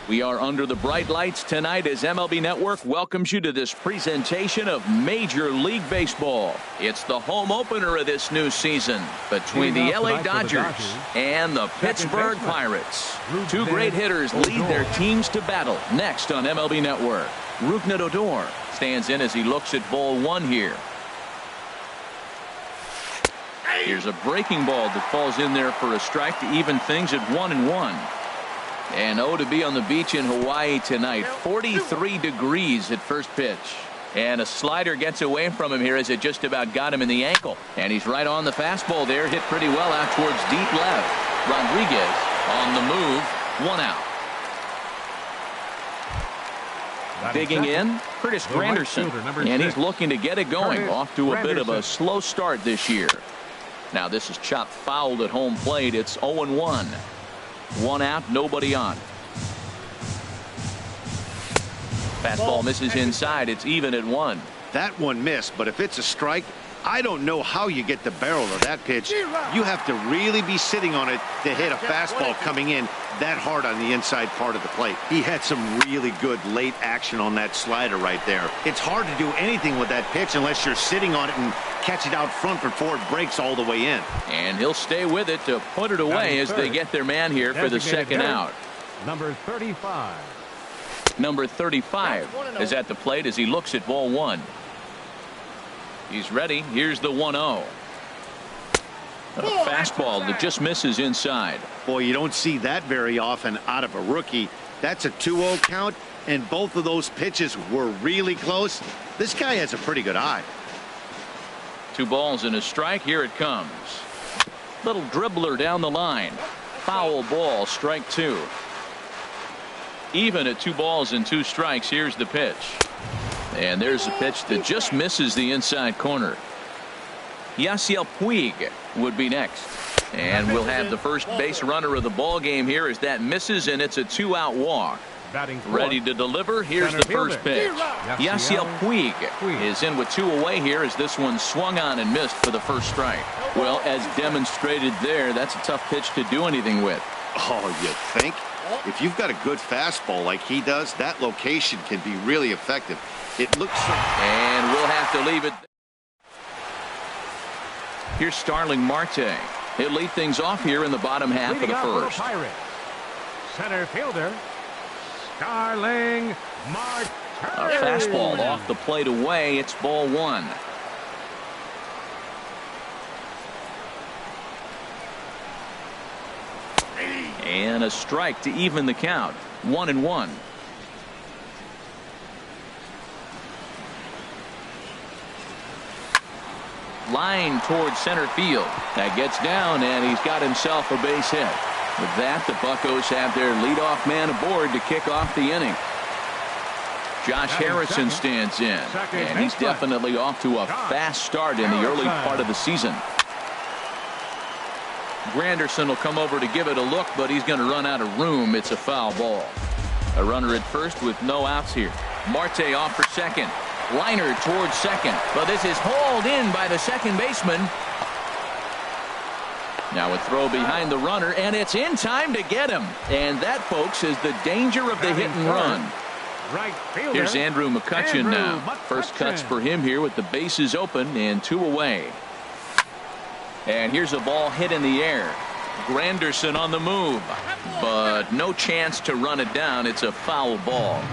We are under the bright lights tonight as MLB Network welcomes you to this presentation of Major League Baseball. It's the home opener of this new season between the LA Dodgers and the Pittsburgh Pirates. Two great hitters lead their teams to battle next on MLB Network. Rougned Odor stands in as he looks at ball one here. Here's a breaking ball that falls in there for a strike to even things at 1-1. And to be on the beach in Hawaii tonight. 43 degrees at first pitch. And a slider gets away from him here as it just about got him in the ankle. And he's right on the fastball there. Hit pretty well out towards deep left. Rodriguez on the move. 1 out. Digging in, Curtis Granderson. And he's looking to get it going. Off to a bit of a slow start this year. Now this is chopped fouled at home plate. It's 0-1. 1 out, nobody on. Fastball misses inside. It's even at 1. That one missed, but if it's a strike, I don't know how you get the barrel of that pitch. You have to really be sitting on it to hit a fastball coming in that hard on the inside part of the plate. He had some really good late action on that slider right there. It's hard to do anything with that pitch unless you're sitting on it and catch it out front before it breaks all the way in. And he'll stay with it to put it away as they get their man here for the second out. Number 35. Number 35 is at the plate as he looks at ball one. He's ready. Here's the 1-0. A fastball that just misses inside. Boy, you don't see that very often out of a rookie. That's a 2-0 count, and both of those pitches were really close. This guy has a pretty good eye. 2 balls and a strike. Here it comes. Little dribbler down the line. Foul ball, strike 2. Even at 2 balls and 2 strikes. Here's the pitch. And there's a pitch that just misses the inside corner. Yasiel Puig would be next. And we'll have the first base runner of the ball game here as that misses, and it's a 2-out walk. Ready to deliver. Here's the first pitch. Yasiel Puig is in with 2 away here as this one swung on and missed for the first strike. Well, as demonstrated there, that's a tough pitch to do anything with. Oh, you think? If you've got a good fastball like he does, that location can be really effective. It looks so. And we'll have to leave it. Here's Starling Marte. He'll lead things off here in the bottom half of the first. Center fielder Starling Marte. A fastball off the plate away. It's ball 1. And a strike to even the count. 1-1. Line towards center field. That gets down, and he's got himself a base hit. With that, the Buccos have their leadoff man aboard to kick off the inning. Josh Harrison stands in, and he's definitely off to a fast start in the early part of the season. Granderson will come over to give it a look, but he's going to run out of room. It's a foul ball. A runner at first with no outs here. Marte off for second. Liner towards second, but this is hauled in by the second baseman. Now a throw behind the runner, and it's in time to get him. And that, folks, is the danger of the hit and run. Here's Andrew McCutchen now. First cuts for him here with the bases open and 2 away. And here's a ball hit in the air. Granderson on the move, but no chance to run it down. It's a foul ball.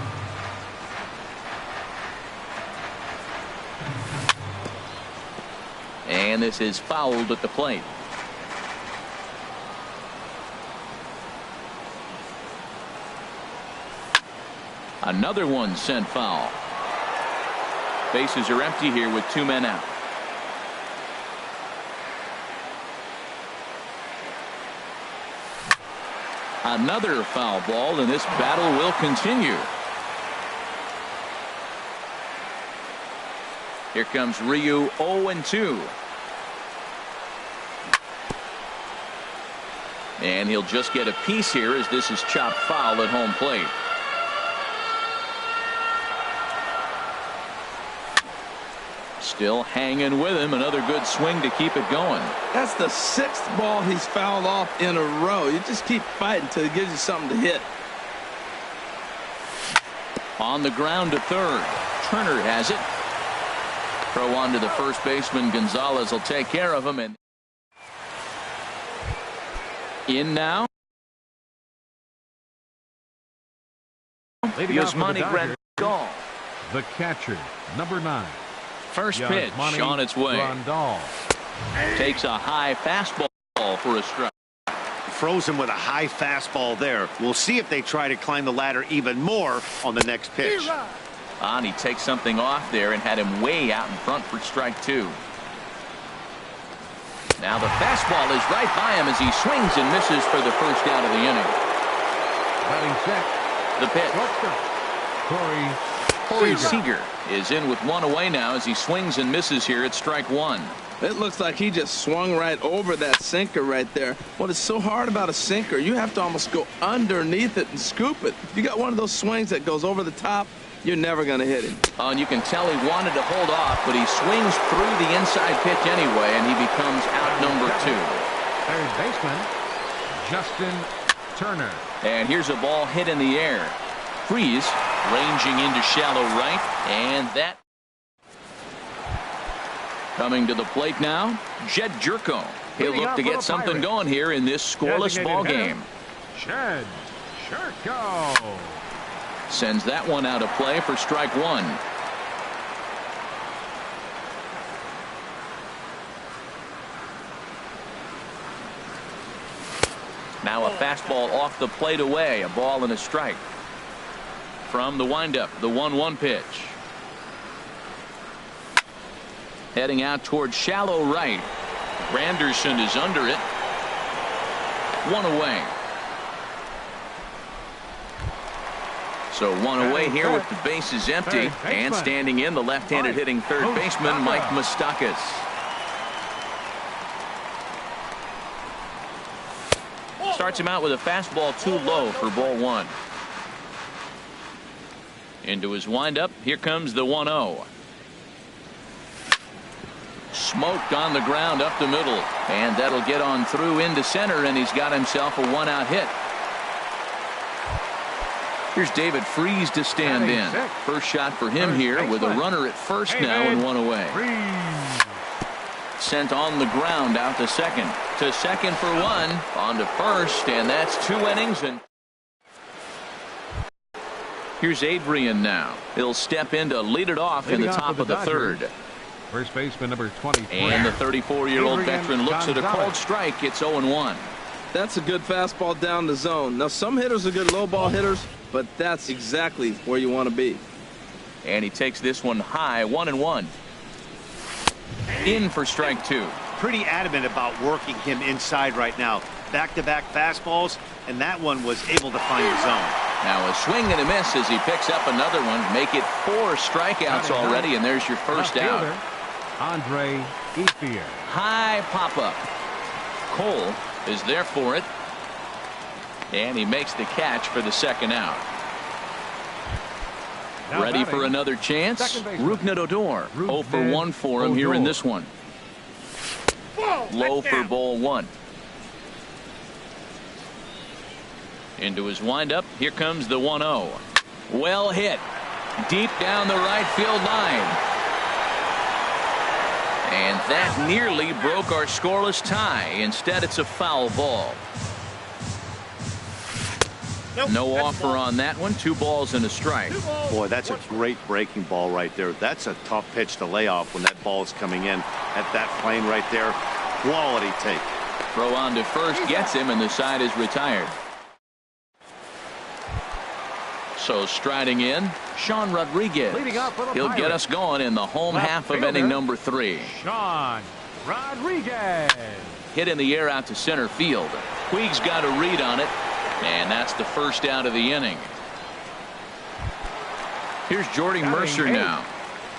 And this is fouled at the plate. Another one sent foul. Bases are empty here with 2 men out. Another foul ball, and this battle will continue. Here comes Ryu, 0-2. And he'll just get a piece here as this is chopped foul at home plate. Still hanging with him. Another good swing to keep it going. That's the 6th ball he's fouled off in a row. You just keep fighting until he gives you something to hit. On the ground to third. Turner has it. Throw on to the first baseman. Gonzalez will take care of him. And in now. Yasmani Grandal. The catcher, number 9. First pitch on its way. Grandal. Takes a high fastball for a strike. Froze him with a high fastball there. We'll see if they try to climb the ladder even more on the next pitch. He takes something off there and had him way out in front for strike 2. Now the fastball is right by him as he swings and misses for the first out of the inning. Batting check. The pitch. Corey Seager is in with one away now as he swings and misses here at strike 1. It looks like he just swung right over that sinker right there. What is so hard about a sinker, you have to almost go underneath it and scoop it. If you got one of those swings that goes over the top, you're never going to hit him. And you can tell he wanted to hold off, but he swings through the inside pitch anyway, and he becomes out number 2. Third baseman, Justin Turner. And here's a ball hit in the air. Freeze ranging into shallow right, and that coming to the plate now, Jed Jerko. He'll look to get something going here in this scoreless ball game. Jed Jerko sends that one out of play for strike 1. Now a fastball off the plate away, a ball and a strike. From the windup, the 1-1 pitch. Heading out towards shallow right. Granderson is under it. One away. So one away here with the bases empty. And standing in, the left-handed hitting third baseman, Mike Moustakas. Starts him out with a fastball too low for ball 1. Into his windup. Here comes the 1-0. Smoked on the ground up the middle. And that'll get on through into center, and he's got himself a 1-out hit. Here's David Freese to stand in. First shot for him here with a runner at first now and one away. Sent on the ground out to second. To second for one. On to first, and that's 2 innings. And here's Adrian now. He'll step in to lead it off in the top of the third. First baseman number 23. And the 34-year-old veteran looks at a called strike. It's 0-1. That's a good fastball down the zone. Now some hitters are good low ball hitters, but that's exactly where you want to be. And he takes this one high, 1-1. In for strike 2. Pretty adamant about working him inside right now. Back-to-back fastballs, and that one was able to find the zone. Now a swing and a miss as he picks up another one. Make it 4 strikeouts already, and there's your first out. Andre Ethier. High pop-up. Cole is there for it. And he makes the catch for the second out. Ready for another chance? Rougned Odor. 0 for 1 for him here in this one. Low for ball 1. Into his windup. Here comes the 1-0. Well hit. Deep down the right field line. And that nearly broke our scoreless tie. Instead, it's a foul ball. No offer on that one. 2 balls and a strike. Boy, that's a great breaking ball right there. That's a tough pitch to lay off when that ball is coming in at that plane right there. Quality take. Throw on to first gets him, and the side is retired. So striding in, Sean Rodriguez. He'll get us going in the home half of inning number 3. Sean Rodriguez. Hit in the air out to center field. Puig's got a read on it, and that's the first out of the inning. Here's Jordy Mercer now.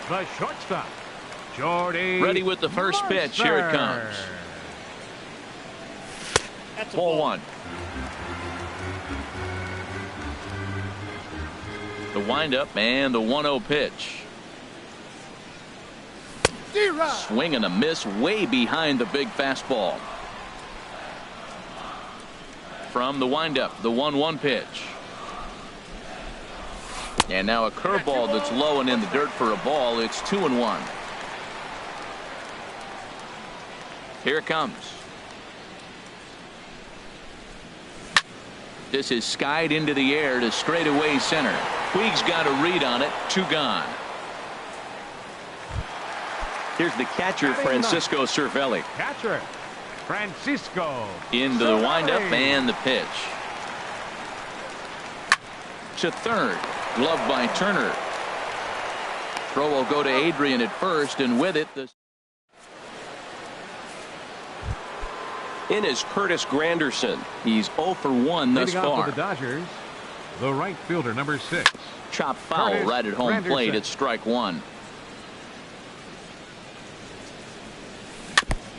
The shortstop, Jordy. Ready with the first pitch. Here it comes. Ball 1. The windup and the 1-0 pitch. Swing and a miss way behind the big fastball. From the windup, the 1-1 pitch. And now a curveball that's low and in the dirt for a ball. It's 2-1. Here it comes. This is skied into the air to straightaway center. Puig's got a read on it. 2 gone. Here's the catcher, Francisco Cervelli. Catcher, Francisco. Into the windup and the pitch. To third. Gloved by Turner. Throw will go to Adrian at first, and with it, in is Curtis Granderson. He's 0 for 1 thus Leading off far. for the Dodgers, the right fielder, number 6. Chop foul Curtis right at home plate. Granderson. It's strike 1.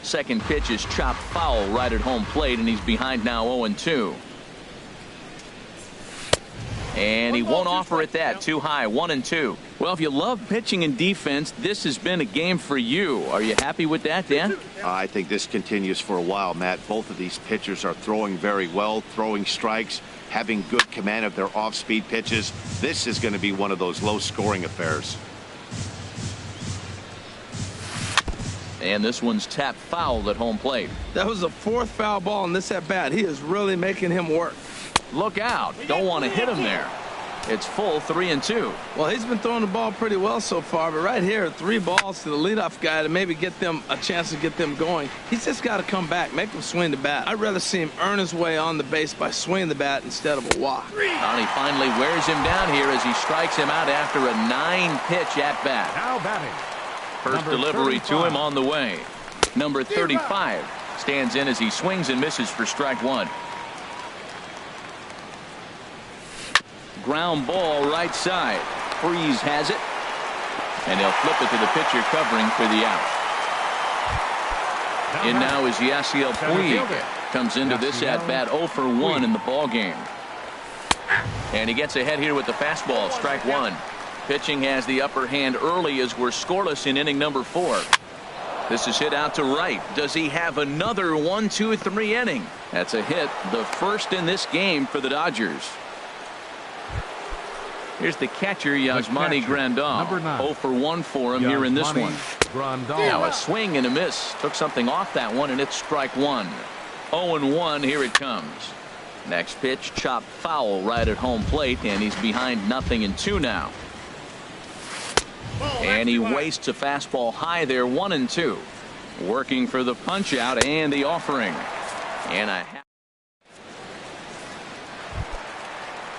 Second pitch is chopped foul right at home plate, and he's behind now 0-2. And he won't offer it that. Too high. 1-2. Well, if you love pitching and defense, this has been a game for you. Are you happy with that, Dan? I think this continues for a while, Matt. Both of these pitchers are throwing very well, throwing strikes, having good command of their off-speed pitches. This is going to be one of those low-scoring affairs. And this one's tapped foul at home plate. That was the 4th foul ball in this at bat. He is really making him work. Look out. Don't want to hit him there. It's full 3-2. Well, he's been throwing the ball pretty well so far, but right here, 3 balls to the leadoff guy to maybe get them a chance to get them going. He's just got to come back, make him swing the bat. I'd rather see him earn his way on the base by swinging the bat instead of a walk. And he finally wears him down here as he strikes him out after a 9-pitch at bat. Now batting. First Number delivery 35. to him on the way. Number 35 stands in as he swings and misses for strike 1. Ground ball right side. Freeze has it. And he'll flip it to the pitcher covering for the out. In now is Yasiel Puig. Comes into this at bat 0 for 1 in the ball game. And he gets ahead here with the fastball. Strike 1. Pitching has the upper hand early as we're scoreless in inning number 4. This is hit out to right. Does he have another 1-2-3 inning? That's a hit, the first in this game for the Dodgers. Here's the catcher, Yasmani Grandal. Number 9. 0 for 1 for him here in this Yasmani one. Grandal. Now a swing and a miss. Took something off that one, and it's strike 1. 0-1, here it comes. Next pitch, chopped foul right at home plate, and he's behind 0-2 now. And he wastes a fastball high there, 1-2. Working for the punch out and the offering. And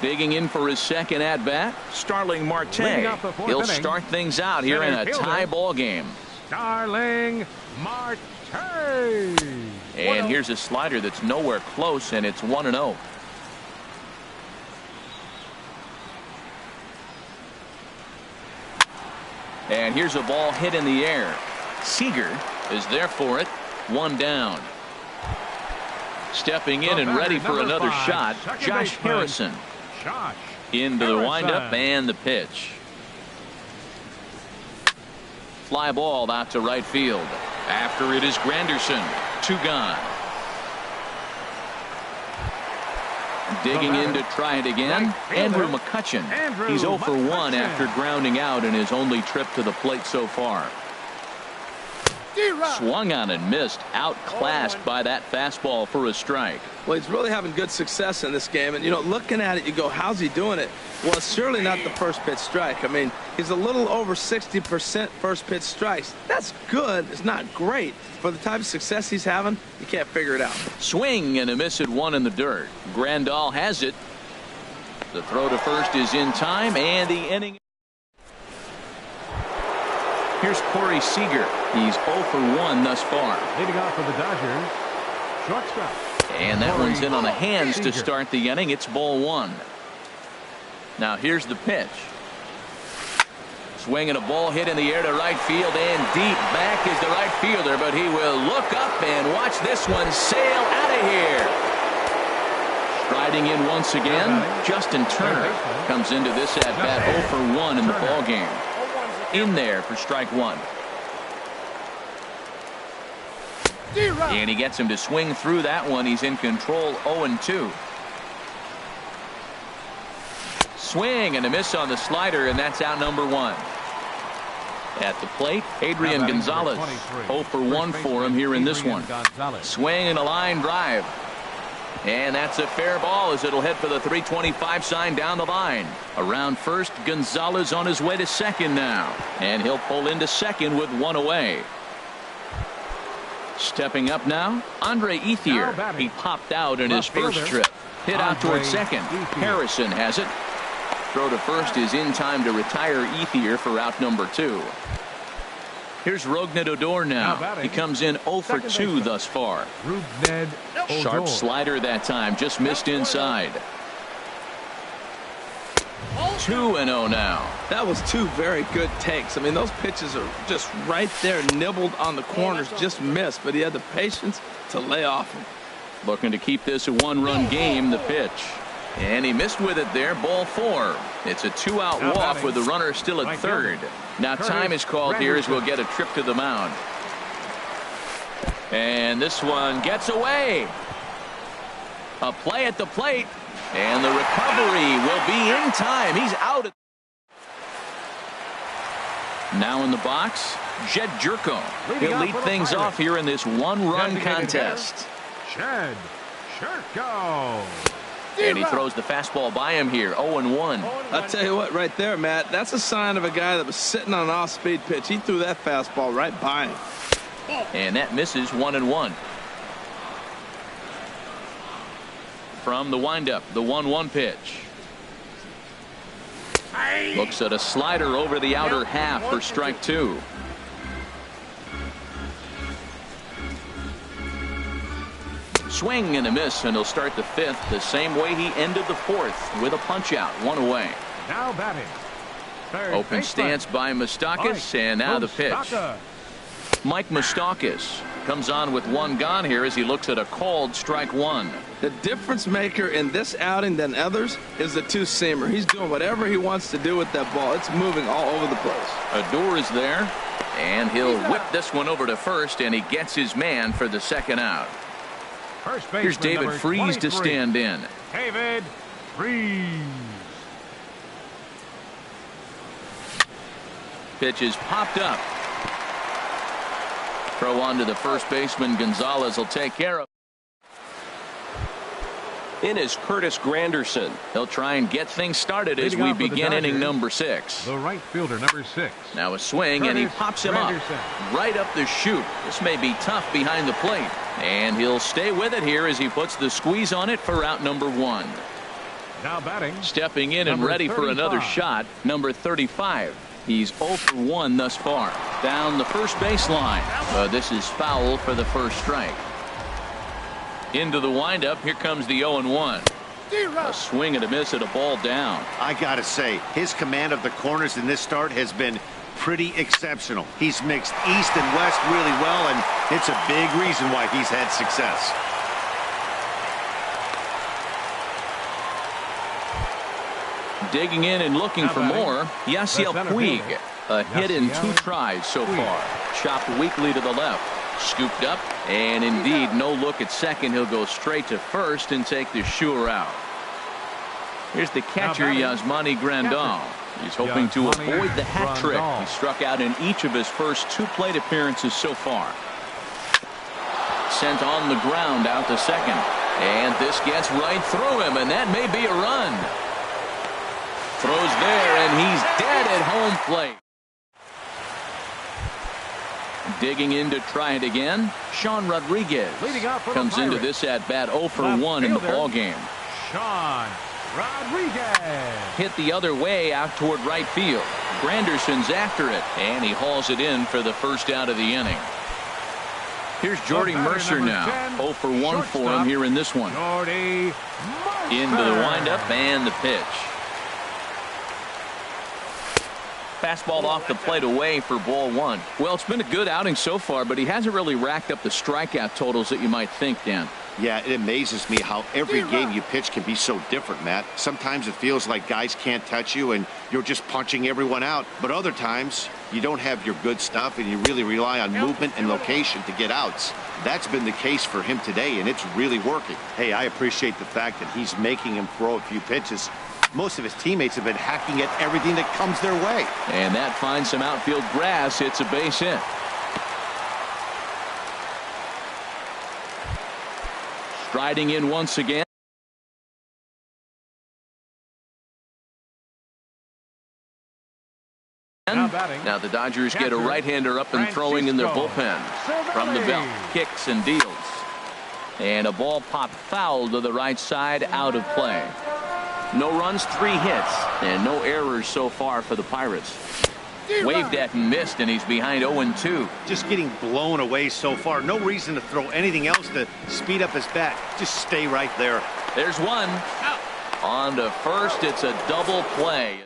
digging in for his second at bat, Starling Marte. He'll start things out here in a tie ball game. Starling Marte. And here's a slider that's nowhere close, and it's 1-0. And here's a ball hit in the air. Seager is there for it. 1 down. Stepping in and ready for another shot, Josh Harrison. Into the windup and the pitch. Fly ball out to right field. After it is Granderson. 2 gone. Digging in to try it again, Andrew McCutchen. He's 0 for 1 after grounding out in his only trip to the plate so far. Swung on and missed, outclassed by that fastball for a strike. Well, he's really having good success in this game. And, you know, looking at it, you go, how's he doing it? Well, it's surely not the first pitch strike. I mean, he's a little over 60% first pitch strikes. That's good. It's not great. For the type of success he's having, you can't figure it out. Swing and a miss at 1 in the dirt. Grandal has it. The throw to first is in time, and the inning. Here's Corey Seager. He's 0 for 1 thus far. Leading off for the Dodgers, shortstop. And that one's in on the hands to start the inning. It's ball 1. Now here's the pitch. Swing and a ball hit in the air to right field, and deep back is the right fielder, but he will look up and watch this one sail out of here. Striding in once again, Justin Turner comes into this at bat 0 for 1 in the ball game. In there for strike 1. And he gets him to swing through that one. He's in control, 0-2. Swing and a miss on the slider, and that's out number 1. At the plate, Adrian Gonzalez. 0 for 1 for him here in this one. Swing and a line drive. And that's a fair ball as it'll head for the 325 sign down the line. Around first, Gonzalez on his way to second now. And he'll pull into second with 1 away. Stepping up now, Andre Ethier. He popped out in his first trip. Hit out towards second. Harrison has it. Throw to first is in time to retire Ethier for out number 2. Here's Rougned Odor now. He comes in 0 for 2 thus far. Sharp slider that time, just missed inside. 2-0 now. That was 2 very good takes. I mean, those pitches are just right there, nibbled on the corners, just missed, but he had the patience to lay off him. Looking to keep this a 1-run game, the pitch. And he missed with it there, ball 4. It's a 2-out walk with the runner still at third. Now time is called here as we'll get a trip to the mound. And this one gets away. A play at the plate. And the recovery will be in time. He's out. Now in the box, Jed Jerko. He'll lead things off here in this 1-run contest. Jed Jerko. And he throws the fastball by him here, 0-1. I'll tell you what, right there, Matt, that's a sign of a guy that was sitting on an off-speed pitch. He threw that fastball right by him. And that misses, 1-1. From the windup, the 1-1 pitch. Looks at a slider over the outer half for strike 2. Swing and a miss, and he'll start the 5th the same way he ended the 4th with a punch out, 1 away. Now batting. Open stance by Moustakas, and now the pitch. Mike Moustakas comes on with 1 gone here as he looks at a called strike 1. The difference maker in this outing than others is the 2-seamer. He's doing whatever he wants to do with that ball. It's moving all over the place. Odor is there, and he'll whip this one over to first, and he gets his man for the 2nd out. Here's David Freese to stand in. David Freese. Pitch is popped up. Throw on to the first baseman. Gonzalez will take care of. In is Curtis Granderson. He'll try and get things started as we begin inning number 6. The right fielder, number 6. Now a swing, and he pops him up right up the chute. This may be tough behind the plate, and he'll stay with it here as he puts the squeeze on it for out number 1. Now batting. Stepping in and ready for another shot, number 35. He's 0 for 1 thus far. Down the first baseline. This is foul for the first strike. Into the windup. Here comes the 0-1. A swing and a miss at a ball down. I gotta say, his command of the corners in this start has been pretty exceptional. He's mixed east and west really well, and it's a big reason why he's had success. Digging in and looking for more, Yasiel Puig. A hit in 2 tries so far. Chopped weakly to the left. Scooped up, and indeed no look at second. He'll go straight to first and take the sure out. Here's the catcher, Yasmani Grandal. He's hoping to avoid the hat trick. He struck out in each of his first 2 plate appearances so far. Sent on the ground out to second. And this gets right through him, and that may be a run. Throws there, and he's dead at home plate. Digging in to try it again, Sean Rodriguez comes into this at bat 0 for 1 in the ball game. Sean Rodriguez hit the other way out toward right field. Granderson's after it, and he hauls it in for the first out of the inning. Here's Jordy Mercer now. 0 for 1 for him here in this one. Into the windup and the pitch. Fastball off the plate away for ball 1. Well, it's been a good outing so far, but he hasn't really racked up the strikeout totals that you might think, Dan. Yeah, it amazes me how every game you pitch can be so different, Matt. Sometimes it feels like guys can't touch you and you're just punching everyone out. But other times you don't have your good stuff and you really rely on movement and location to get outs. That's been the case for him today, and it's really working. Hey, I appreciate the fact that he's making him throw a few pitches. Most of his teammates have been hacking at everything that comes their way. And that finds some outfield grass. It's a base hit. Striding in once again. Now the Dodgers get a right-hander up and throwing in their bullpen. From the belt, kicks and deals. And a ball popped foul to the right side, out of play. No runs, 3 hits, and no errors so far for the Pirates. Waved at and missed, and he's behind 0-2. Just getting blown away so far. No reason to throw anything else to speed up his bat. Just stay right there. There's one. On to first, it's a double play.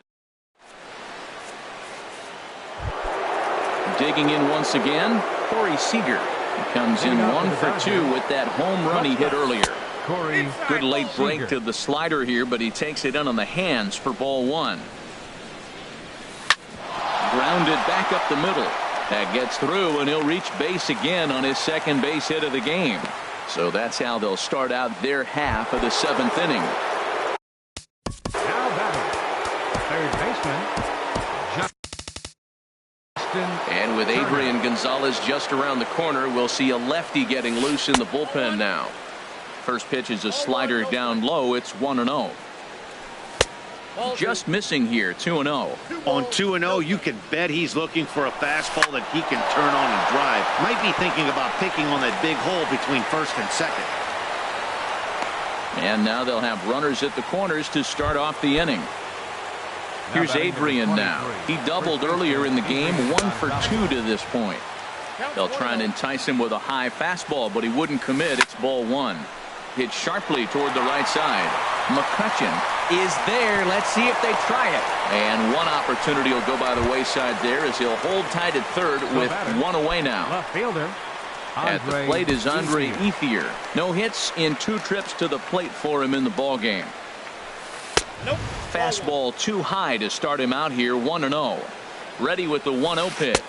Digging in once again, Corey Seager. He comes in 1 for 2 with that home run he hit earlier. Good late break to the slider here, but he takes it in on the hands for ball 1. Grounded back up the middle. That gets through, and he'll reach base again on his second base hit of the game. So that's how they'll start out their half of the 7th inning. Now batting, third baseman. And with Adrian Gonzalez just around the corner, we'll see a lefty getting loose in the bullpen now. First pitch is a slider down low. It's 1-0. Just missing here, 2-0. On 2-0, you can bet he's looking for a fastball that he can turn on and drive. Might be thinking about picking on that big hole between first and second. And now they'll have runners at the corners to start off the inning. Here's Adrian now. He doubled earlier in the game, 1 for 2 to this point. They'll try and entice him with a high fastball, but he wouldn't commit. It's ball 1. Hit sharply toward the right side. McCutchen is there. Let's see if they try it. And one opportunity will go by the wayside there as he'll hold tight at third with 1 away now. Left fielder. At the plate is Andre Ethier. No hits in 2 trips to the plate for him in the ball game. Fastball too high to start him out here, 1-0. Ready with the 1-0 pitch.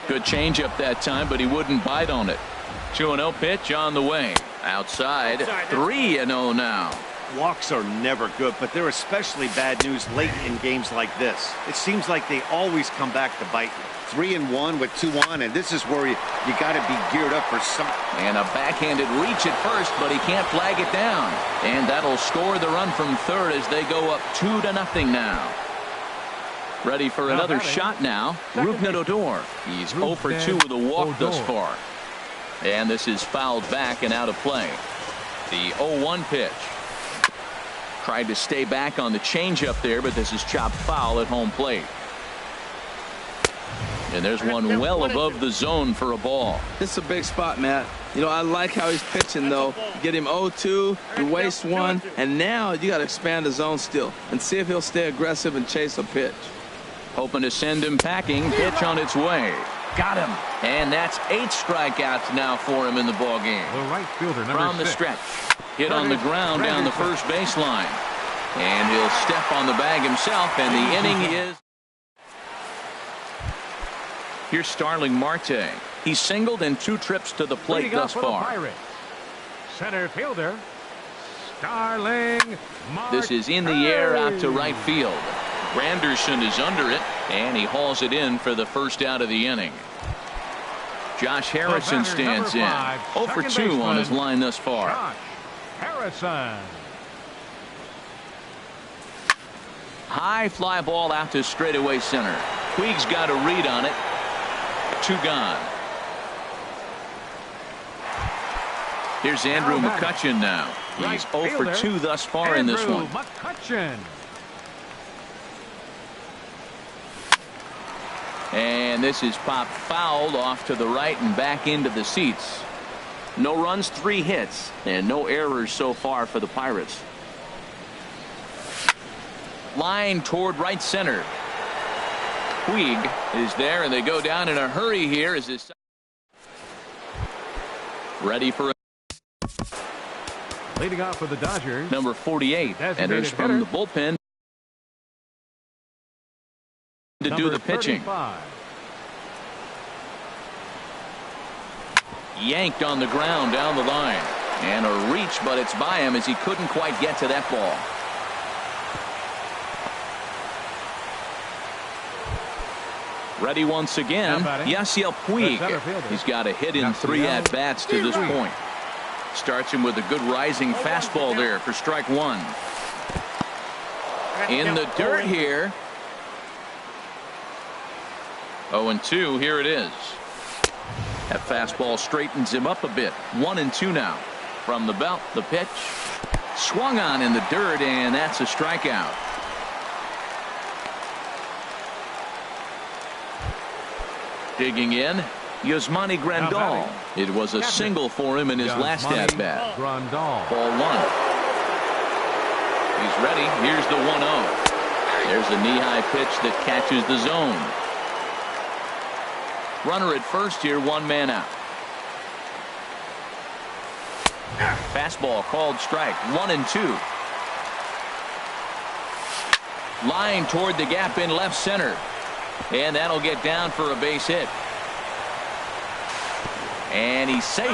Good changeup that time, but he wouldn't bite on it. 2-0 pitch on the way. Outside, 3-0 now. Walks are never good, but they're especially bad news late in games like this. It seems like they always come back to bite you. 3-1 with 2 on, and this is where you got to be geared up for something. And a backhanded reach at first, but he can't flag it down. And that'll score the run from third as they go up 2-0 now. Ready for another shot now. Rougned Odor. He's 0 for 2 with a walk thus far. And this is fouled back and out of play. The 0-1 pitch. Tried to stay back on the changeup there, but this is chopped foul at home plate. And there's one well above the zone for a ball. This is a big spot, Matt. You know, I like how he's pitching, though. Get him 0-2, you waste 1, and now you got to expand the zone still and see if he'll stay aggressive and chase a pitch. Hoping to send him packing. Pitch on its way. Got him. And that's 8 strikeouts now for him in the ball game. The right fielder, number From the 6. stretch. Hit on the ground down the first baseline. And he'll step on the bag himself, and the inning is. Here's Starling Marte. He's singled in 2 trips to the plate thus far. Center fielder, Starling Marte. This is in the air out to right field. Granderson is under it, and he hauls it in for the first out of the inning. Josh Harrison stands in. 0 for 2 on his line thus far. Josh Harrison. High fly ball out to straightaway center. Puig's got a read on it. 2 gone. Here's Andrew McCutchen now. He's 0 for 2 thus far in this one. McCutchen. And this is popped fouled off to the right and back into the seats. No runs, 3 hits, and no errors so far for the Pirates. Line toward right center. Puig is there, and they go down in a hurry here as this ready for Leading off for the Dodgers, number 48 enters from the bullpen to do the pitching. 35. Yanked on the ground down the line, and a reach, but it's by him as he couldn't quite get to that ball. Ready once again, Yasiel Puig. He's got a hit in 3 at-bats to this point. Starts him with a good rising fastball there for strike 1. In the dirt here. 0-2, here it is. That fastball straightens him up a bit. 1-2 now. From the belt, the pitch. Swung on in the dirt, and that's a strikeout. Digging in, Yasmani Grandal. It was a single for him in his last at-bat. Ball 1. He's ready. Here's the 1-0. There's a knee-high pitch that catches the zone. Runner at first here, 1 man out. Fastball called strike. 1-2. Line toward the gap in left center. And that'll get down for a base hit. And he's safe.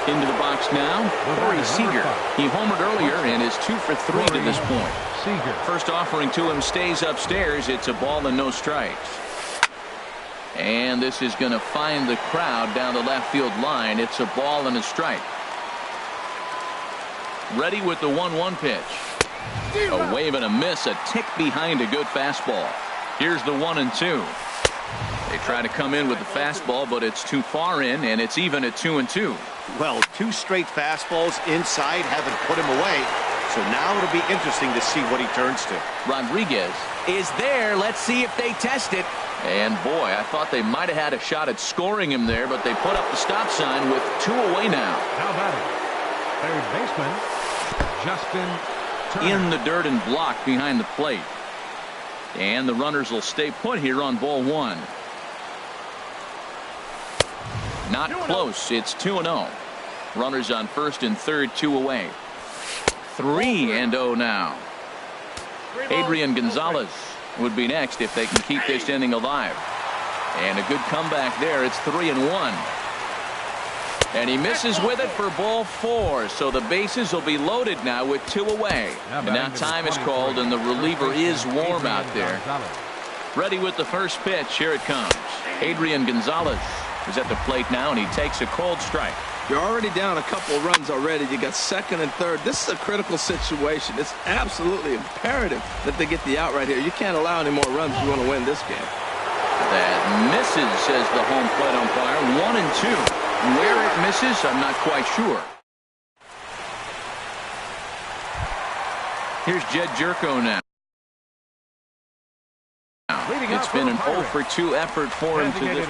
Into the box now, Corey Seager. He homered earlier and is 2 for 3 to this point. First offering to him stays upstairs. It's a ball and no strikes. And this is going to find the crowd down the left field line. It's a ball and a strike. Ready with the 1-1 pitch. A wave and a miss, a tick behind a good fastball. Here's the 1-2. They try to come in with the fastball, but it's too far in, and it's even at 2-2. Well, 2 straight fastballs inside haven't put him away. So now it'll be interesting to see what he turns to. Rodriguez is there. Let's see if they test it. And boy, I thought they might have had a shot at scoring him there, but they put up the stop sign with 2 away now. How about it? Third baseman, Justin Turner. In the dirt and blocked behind the plate. And the runners will stay put here on ball 1. Not close. It's 2-0. Runners on first and third, 2 away. 3-0 now. Adrian Gonzalez would be next if they can keep this inning alive. And a good comeback there. It's 3-1. And he misses with it for ball 4. So the bases will be loaded now with 2 away. And now time is called and the reliever is warm out there. Ready with the first pitch. Here it comes. Adrian Gonzalez is at the plate now, and he takes a cold strike. You're already down a couple runs already. You got second and third. This is a critical situation. It's absolutely imperative that they get the out right here. You can't allow any more runs if you want to win this game. That misses, says the home plate umpire. 1-2. Where it misses, I'm not quite sure. Here's Jed Jerko now. It's been an 0 for 2 effort for him to this.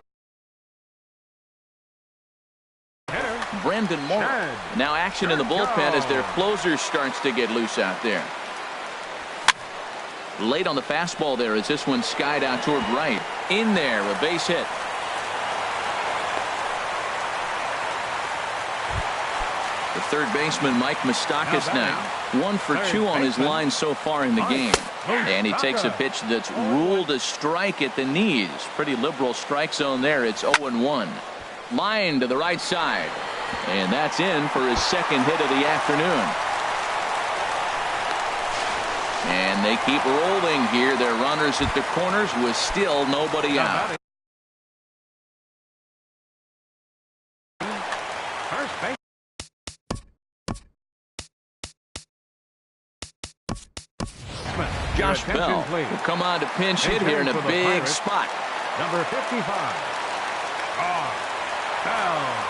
Brandon Moore. Now action in the bullpen as their closer starts to get loose out there. Late on the fastball there as this one skied out toward right. In there, a base hit. The third baseman, Mike Moustakas, now 1 for 2 on his line so far in the game. And he takes a pitch that's ruled a strike at the knees. Pretty liberal strike zone there. It's 0-1. Line to the right side. And that's in for his second hit of the afternoon. And they keep rolling here. Their runners at the corners with still nobody out. Josh Bell will come on to pinch hit here in a big spot. Number 55. Bell.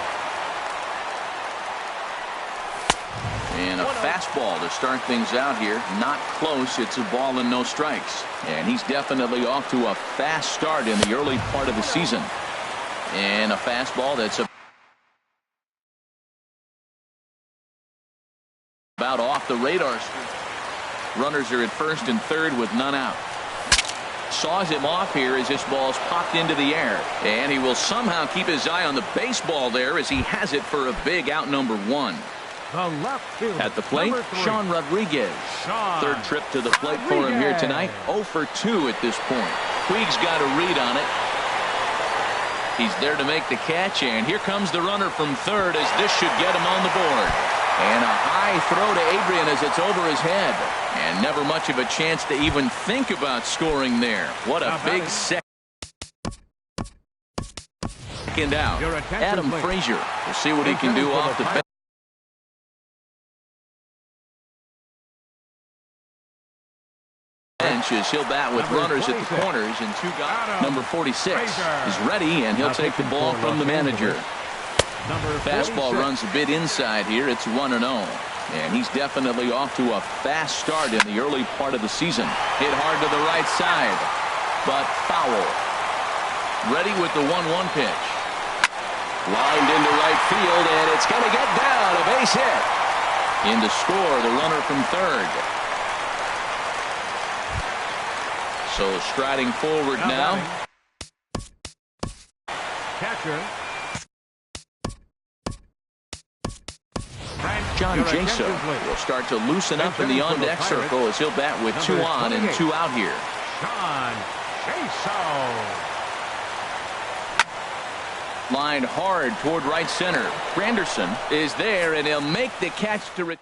And a fastball to start things out here. Not close. It's a ball and no strikes. And he's definitely off to a fast start in the early part of the season. And a fastball that's about off the radar screen. Runners are at first and third with none out. Saws him off here as this ball's popped into the air. And he will somehow keep his eye on the baseball there as he has it for a big out number 1. The left fielder, at the plate, Sean Rodriguez. Third trip to the plate for him here tonight. 0 for 2 at this point. Puig's got a read on it. He's there to make the catch, and here comes the runner from third as this should get him on the board. And a high throw to Adrian as it's over his head. And never much of a chance to even think about scoring there. What a big second out. Adam Frazier. We'll see what he can do off the bench as he'll bat with runners at the corners and two guys. Number 46 is ready, and he'll take the ball from the manager. Fastball runs a bit inside here. It's 1-0. And he's definitely off to a fast start in the early part of the season. Hit hard to the right side, but foul. Ready with the 1-1 pitch. Lined into right field, and it's going to get down. A base hit. In to score, the runner from third. So striding forward now. Catcher. John Jaso will start to loosen up in the on-deck circle as he'll bat with 2 on and 2 out here. John Jaso. Lined hard toward right center. Granderson is there, and he'll make the catch to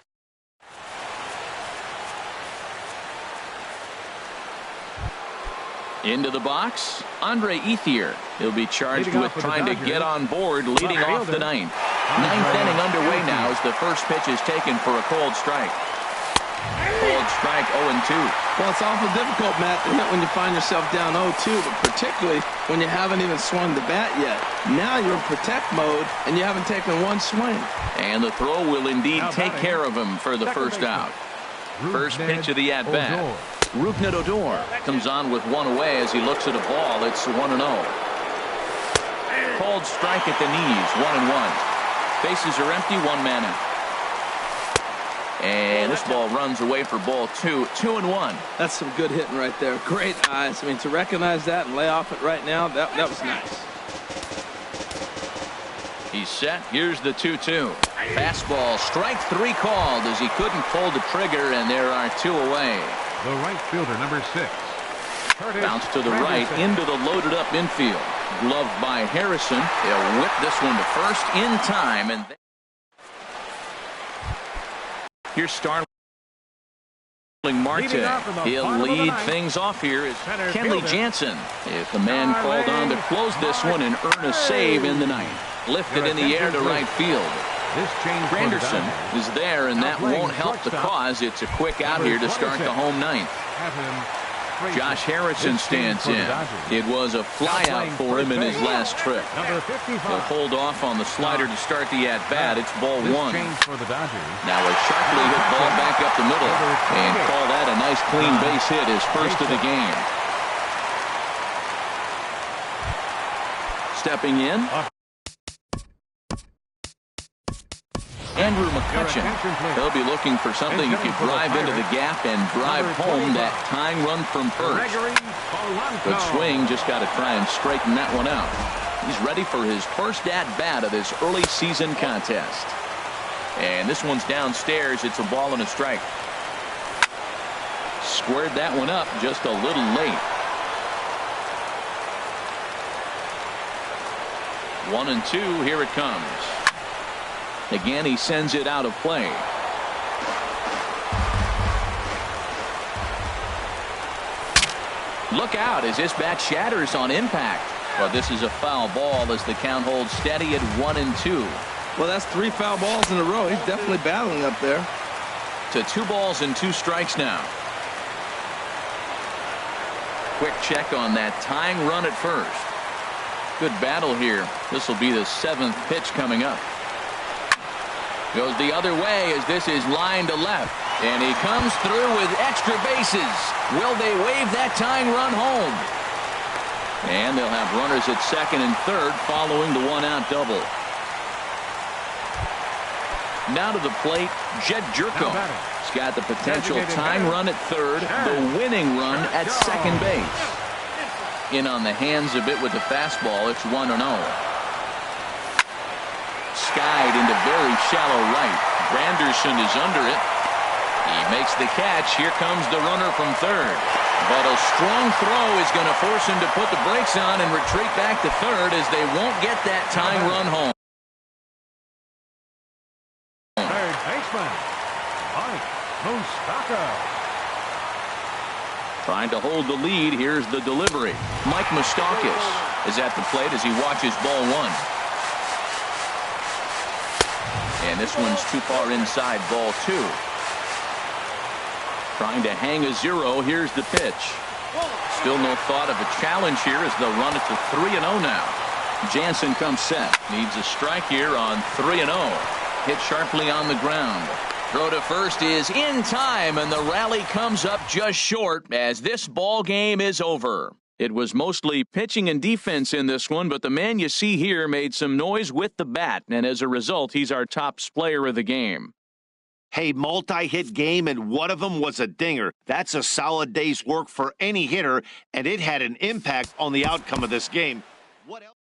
into the box. Andre Ethier. He'll be charged with trying to get on board, leading off the ninth. Ninth inning underway now as the first pitch is taken for a cold strike. Cold strike 0-2. Well, it's awful difficult, Matt, to hit when you find yourself down 0-2, but particularly when you haven't even swung the bat yet. Now you're in protect mode, and you haven't taken one swing. And the throw will indeed take care of him for the first out. First pitch of the at-bat. Rougned Odor comes on with 1 away as he looks at a ball. It's 1-0. Cold strike at the knees, 1-1. Bases are empty, 1 man out. And this ball runs away for ball 2, 2-1. That's some good hitting right there. Great eyes. I mean, to recognize that and lay off it right now, that was nice. He's set. Here's the 2-2. Fastball, strike 3 called as he couldn't pull the trigger, and there are 2 away. The right fielder, number 6. Bounce to the right into the loaded up infield. Gloved by Harrison. He'll whip this one to first in time. And here's Starling Marte. He'll lead things off here is Kenley Jansen. If the man called on to close this one and earn a save in the ninth. Lifted in the air to right field. Granderson is there, and that won't help the cause. It's a quick out here to start the home ninth. Josh Harrison stands in. It was a flyout for him in his last trip. He'll hold off on the slider to start the at-bat. It's ball 1. Now a sharply hit ball back up the middle, and call that a nice clean base hit, his first of the game. Stepping in, Andrew McCutcheon. He'll be looking for something he can drive into the gap and drive home that tying run from first. Good swing, just got to try and straighten that one out. He's ready for his first at-bat of this early season contest. And this one's downstairs. It's a ball and a strike. Squared that one up just a little late. 1-2, here it comes. Again, he sends it out of play. Look out as this bat shatters on impact. But this is a foul ball as the count holds steady at 1-2. Well, that's 3 foul balls in a row. He's definitely battling up there. To 2 balls and 2 strikes now. Quick check on that tying run at first. Good battle here. This will be the 7th pitch coming up. Goes the other way as this is lined to left. And he comes through with extra bases. Will they wave that tying run home? And they'll have runners at second and third following the 1-out double. Now to the plate, Jed Jerko. He's got the potential tying run at third, the winning run at second base. In on the hands a bit with the fastball. It's 1-0. Skied into very shallow right. Granderson is under it. He makes the catch. Here comes the runner from third. But a strong throw is going to force him to put the brakes on and retreat back to third as they won't get that tying run home. baseman, Mike Moustakas. Trying to hold the lead. Here's the delivery. Mike Moustakas is at the plate as he watches ball one. And this one's too far inside, ball two. Trying to hang a zero. Here's the pitch. Still no thought of a challenge here as they'll run it to 3-0 now. Jansen comes set. Needs a strike here on 3-0. Hit sharply on the ground. Throw to first is in time, and the rally comes up just short as this ball game is over. It was mostly pitching and defense in this one, but the man you see here made some noise with the bat, and as a result, he's our top player of the game. Hey, multi-hit game, and one of them was a dinger. That's a solid day's work for any hitter, and it had an impact on the outcome of this game. What else?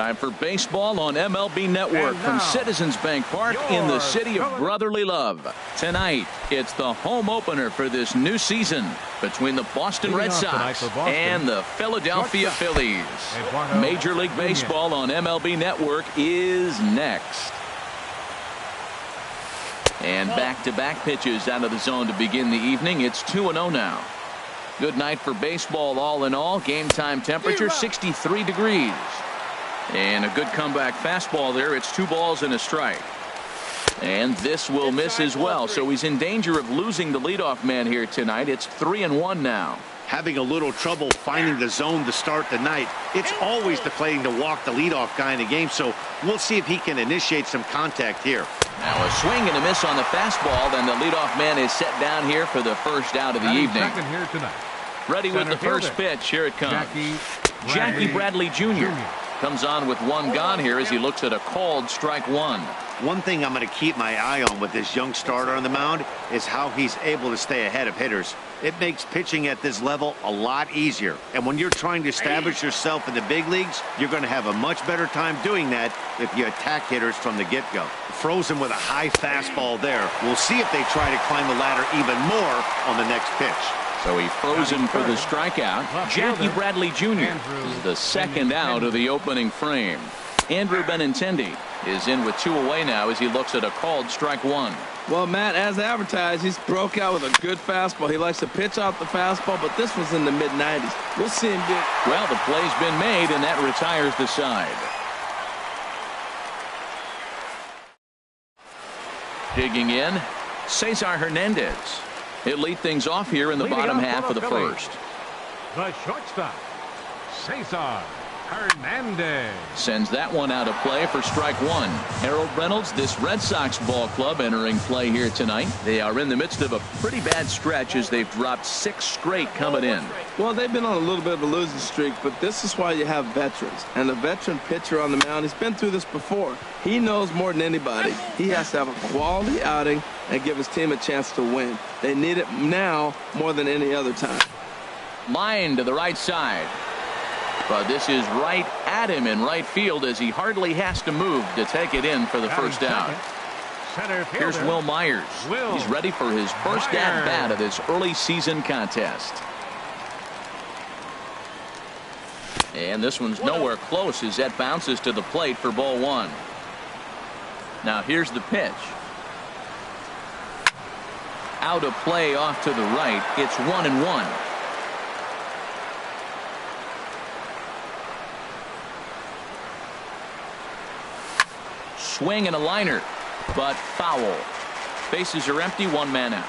Time for baseball on MLB Network from Citizens Bank Park in the city of brotherly love. Tonight, it's the home opener for this new season between the Boston Red Sox and the Philadelphia Phillies. Major League Baseball on MLB Network is next. And back-to-back pitches out of the zone to begin the evening. It's 2-0 now. Good night for baseball all in all. Game time temperature 63 degrees. And a good comeback fastball there. It's 2 balls and a strike. And this will miss as well. So he's in danger of losing the leadoff man here tonight. It's 3-1 now. Having a little trouble finding the zone to start the night. It's always deflating to walk the leadoff guy in the game. So we'll see if he can initiate some contact here. Now a swing and a miss on the fastball. Then the leadoff man is set down here for the first out of the evening. Here tonight. Ready with the first pitch. Here it comes. Jackie Bradley Jr. comes on with 1 gone here as he looks at a called strike 1. One thing I'm going to keep my eye on with this young starter on the mound is how he's able to stay ahead of hitters. It makes pitching at this level a lot easier. And when you're trying to establish yourself in the big leagues, you're going to have a much better time doing that if you attack hitters from the get-go. Frozen with a high fastball there. We'll see if they try to climb the ladder even more on the next pitch. So he frozen for the strikeout. Jackie Bradley Jr. is the second out of the opening frame. Andrew Benintendi is in with 2 away now as he looks at a called strike 1. Well, Matt, as advertised, he's broke out with a good fastball. He likes to pitch out the fastball, but this was in the mid-90s. We'll see him get. Well, the play's been made, and that retires the side. Digging in, Cesar Hernandez. He'll lead things off here in the bottom half of the first. The shortstop, Cesar Hernandez. Sends that one out of play for strike 1. Harold Reynolds, this Red Sox ball club entering play here tonight. They are in the midst of a pretty bad stretch as they've dropped 6 straight coming in. Well, they've been on a little bit of a losing streak, but this is why you have veterans. And the veteran pitcher on the mound, he's been through this before. He knows more than anybody. He has to have a quality outing and give his team a chance to win. They need it now more than any other time. Line to the right side. But this is right at him in right field as he hardly has to move to take it in for the first out. Here's Will Myers. He's ready for his first at-bat of this early season contest. And this one's nowhere close as that bounces to the plate for ball 1. Now here's the pitch. Out of play off to the right. It's 1-1. Swing and a liner, but foul. Bases are empty, 1 man out.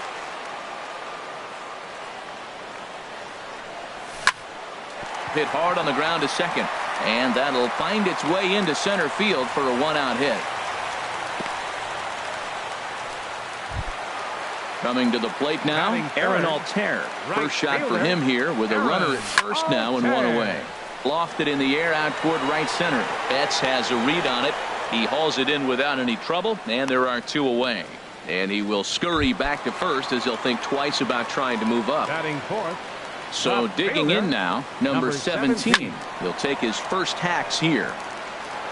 Hit hard on the ground to second, and that'll find its way into center field for a 1-out hit. Coming to the plate now, Aaron Altair. First shot for him here with a runner at first now and 1 away. Lofted in the air out toward right center. Betts has a read on it. He hauls it in without any trouble, and there are 2 away. And he will scurry back to first as he'll think twice about trying to move up. So digging in now, number 17. He'll take his first hacks here.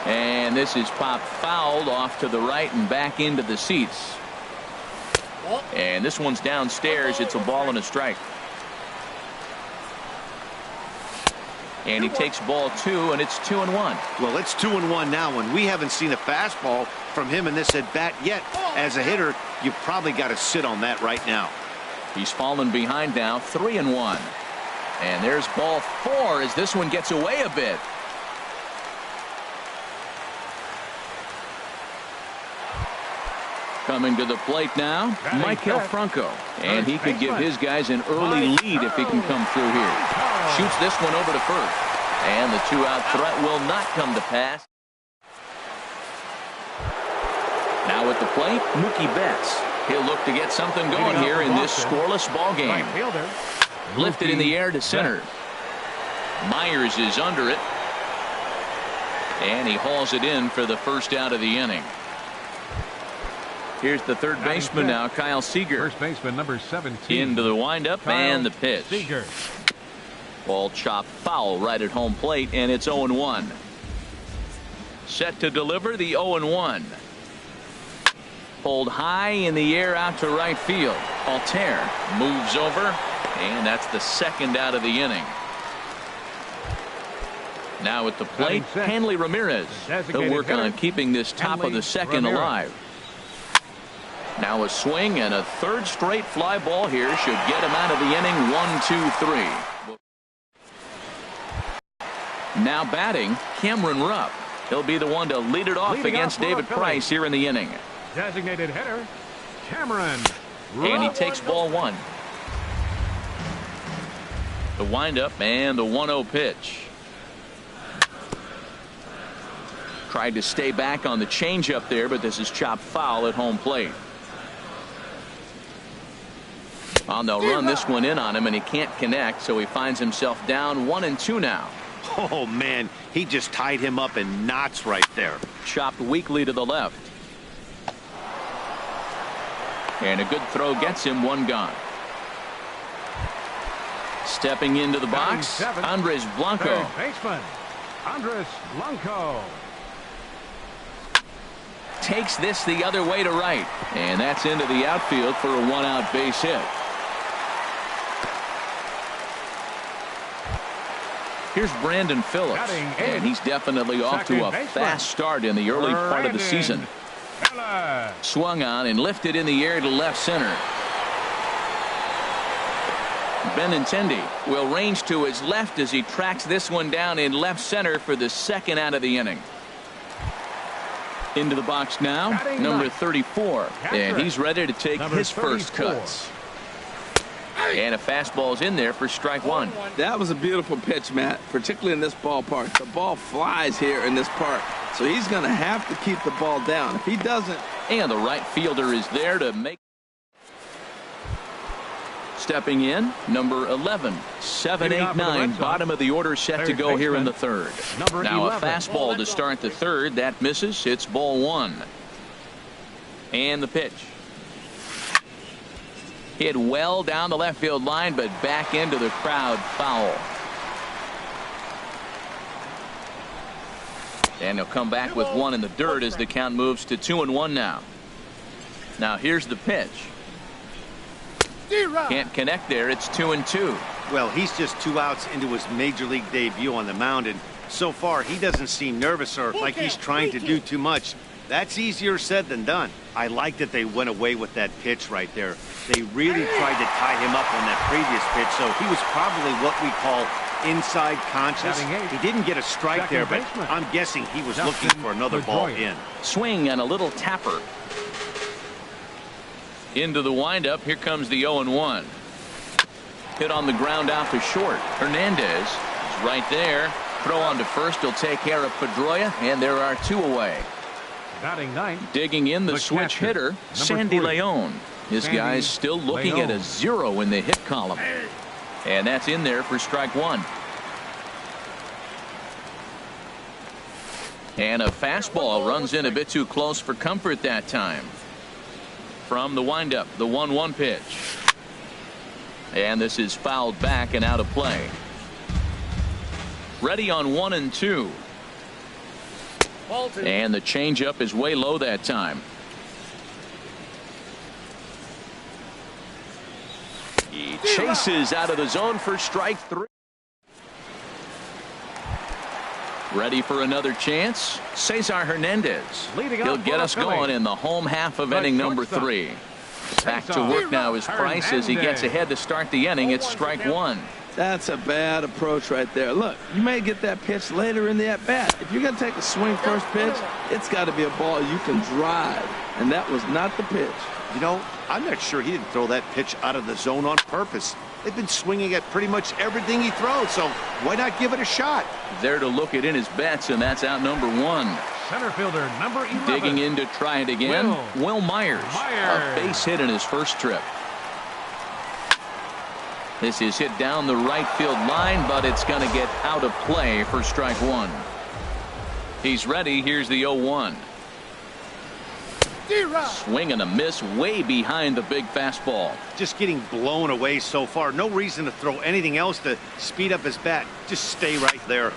And this is popped fouled off to the right and back into the seats. And this one's downstairs. It's a ball and a strike. And he takes ball 2, and it's 2-1. Well, it's 2-1 now, and we haven't seen a fastball from him in this at bat yet. As a hitter, you've probably got to sit on that right now. He's fallen behind now, 3-1. And there's ball 4 as this one gets away a bit. Coming to the plate now, Maikel Franco. And he could give his guys an early lead if he can come through here. Shoots this one over to first. And the 2-out threat will not come to pass. Now at the plate, Mookie Betts. He'll look to get something going here in this scoreless ball game. Lifted in the air to center. Myers is under it. And he hauls it in for the first out of the inning. Here's the third baseman now, Kyle Seager. First baseman number 17. Into the windup and the pitch. Seager. Ball chopped foul right at home plate, and it's 0-1. Set to deliver the 0-1. Pulled high in the air out to right field. Altair moves over, and that's the second out of the inning. Now at the plate, Hanley Ramirez. He'll work on keeping this top of the second alive. Now a swing and a third straight fly ball here should get him out of the inning. 1, 2, 3. Now batting, Cameron Rupp. He'll be the one to lead it off against David Price here in the inning. Designated hitter, Cameron Rupp. And he takes ball 1. The windup and the 1-0 pitch. Tried to stay back on the changeup there, but this is chopped foul at home plate. Well, they'll run this one in on him, and he can't connect, so he finds himself down 1-2 now. Oh, man, he just tied him up in knots right there. Chopped weakly to the left. And a good throw gets him 1 gone. Stepping into the box, Andres Blanco. Third baseman, Andres Blanco. Takes this the other way to right. And that's into the outfield for a 1-out base hit. Here's Brandon Phillips, and he's definitely off to a fast start in the early part of the season. Swung on and lifted in the air to left center. Benintendi will range to his left as he tracks this one down in left center for the second out of the inning. Into the box now, number 34, and he's ready to take his first cuts. And a fastball's in there for strike 1. That was a beautiful pitch, Matt, particularly in this ballpark. The ball flies here in this park, so he's going to have to keep the ball down. If he doesn't. And the right fielder is there to make. Stepping in, number 11, 7, 8, 9, bottom of the order set to go here in the third. Now a fastball to start the third. That misses. It's ball 1. And the pitch. Hit well down the left field line, but back into the crowd, foul. And he'll come back with 1 in the dirt as the count moves to 2-1 now. Now here's the pitch. Can't connect there. It's 2-2. Well, he's just 2 outs into his major league debut on the mound, and so far he doesn't seem nervous or like he's trying to do too much. That's easier said than done. I like that they went away with that pitch right there. They really tried to tie him up on that previous pitch, so he was probably what we call inside conscious. He didn't get a strike there, but I'm guessing he was looking for another ball in. Swing and a little tapper. Into the windup. Here comes the 0-1. Hit on the ground out to short. Hernandez is right there. Throw on to first. He'll take care of Pedroia, and there are 2 away. Batting ninth. Digging in the switch hitter, Sandy Leon. His guy's still looking at a 0 in the hit column. And that's in there for strike 1. And a fastball runs in a bit too close for comfort that time. From the windup, the 1-1 pitch. And this is fouled back and out of play. Ready on 1-2. And the changeup is way low that time. He chases out of the zone for strike 3. Ready for another chance. Cesar Hernandez. He'll get us going in the home half of inning number 3. Back to work now is Price as he gets ahead to start the inning. It's strike 1. That's a bad approach right there. Look, you may get that pitch later in the at-bat. If you're going to take a swing first pitch, it's got to be a ball you can drive. And that was not the pitch. You know, I'm not sure he didn't throw that pitch out of the zone on purpose. They've been swinging at pretty much everything he throws, so why not give it a shot? There to look it in his bets, and that's out number 1. Center fielder, number 11. Digging in to try it again, Will Myers. A base hit in his first trip. This is hit down the right field line, but it's going to get out of play for strike 1. He's ready. Here's the 0-1. Swing and a miss way behind the big fastball. Just getting blown away so far. No reason to throw anything else to speed up his bat. Just stay right there.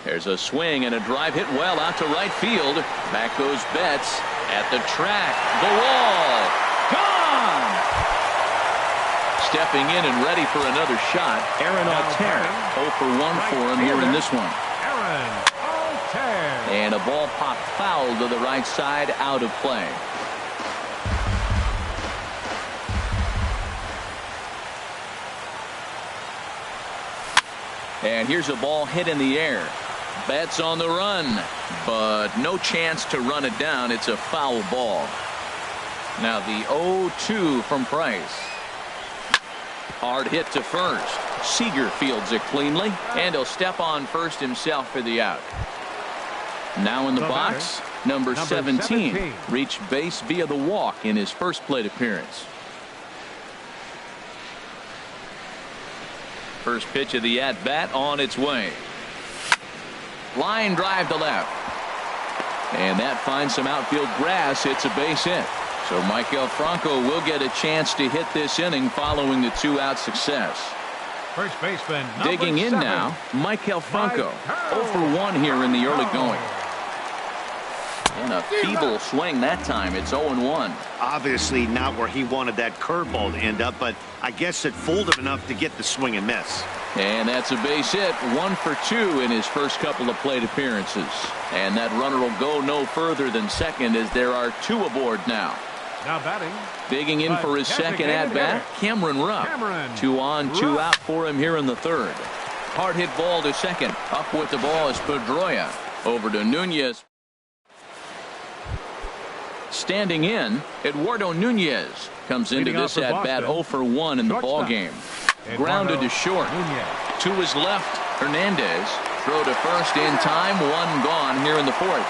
There's a swing and a drive hit well out to right field. Back goes Betts at the track. The wall. Gone! Stepping in and ready for another shot, Aaron Altair. 0 for 1 for him here in this one. And a ball popped foul to the right side, out of play. And here's a ball hit in the air. Betts on the run, but no chance to run it down. It's a foul ball. Now the 0-2 from Price. Hard hit to first. Seager fields it cleanly, and he'll step on first himself for the out. Now in the box, number 17 reached base via the walk in his first plate appearance. First pitch of the at-bat on its way. Line drive to left. And that finds some outfield grass. It's a base hit. So Maikel Franco will get a chance to hit this inning following the 2-out success. First baseman, digging in now, Maikel Franco. 0 for 1 here in the early going. And a feeble swing that time. It's 0-1. Obviously not where he wanted that curveball to end up, but I guess it fooled him enough to get the swing and miss. And that's a base hit. 1 for 2 in his first couple of plate appearances. And that runner will go no further than second as there are 2 aboard now. Now batting. Digging in for his second at-bat, Cameron Rupp. 2 on, 2 out for him here in the third. Hard hit ball to second. Up with the ball is Pedroia. Over to Nunez. Standing in, Eduardo Nunez comes into this at-bat 0 for 1 in the ballgame. Grounded to short. To his left, Hernandez. Throw to first in time. 1 gone here in the fourth.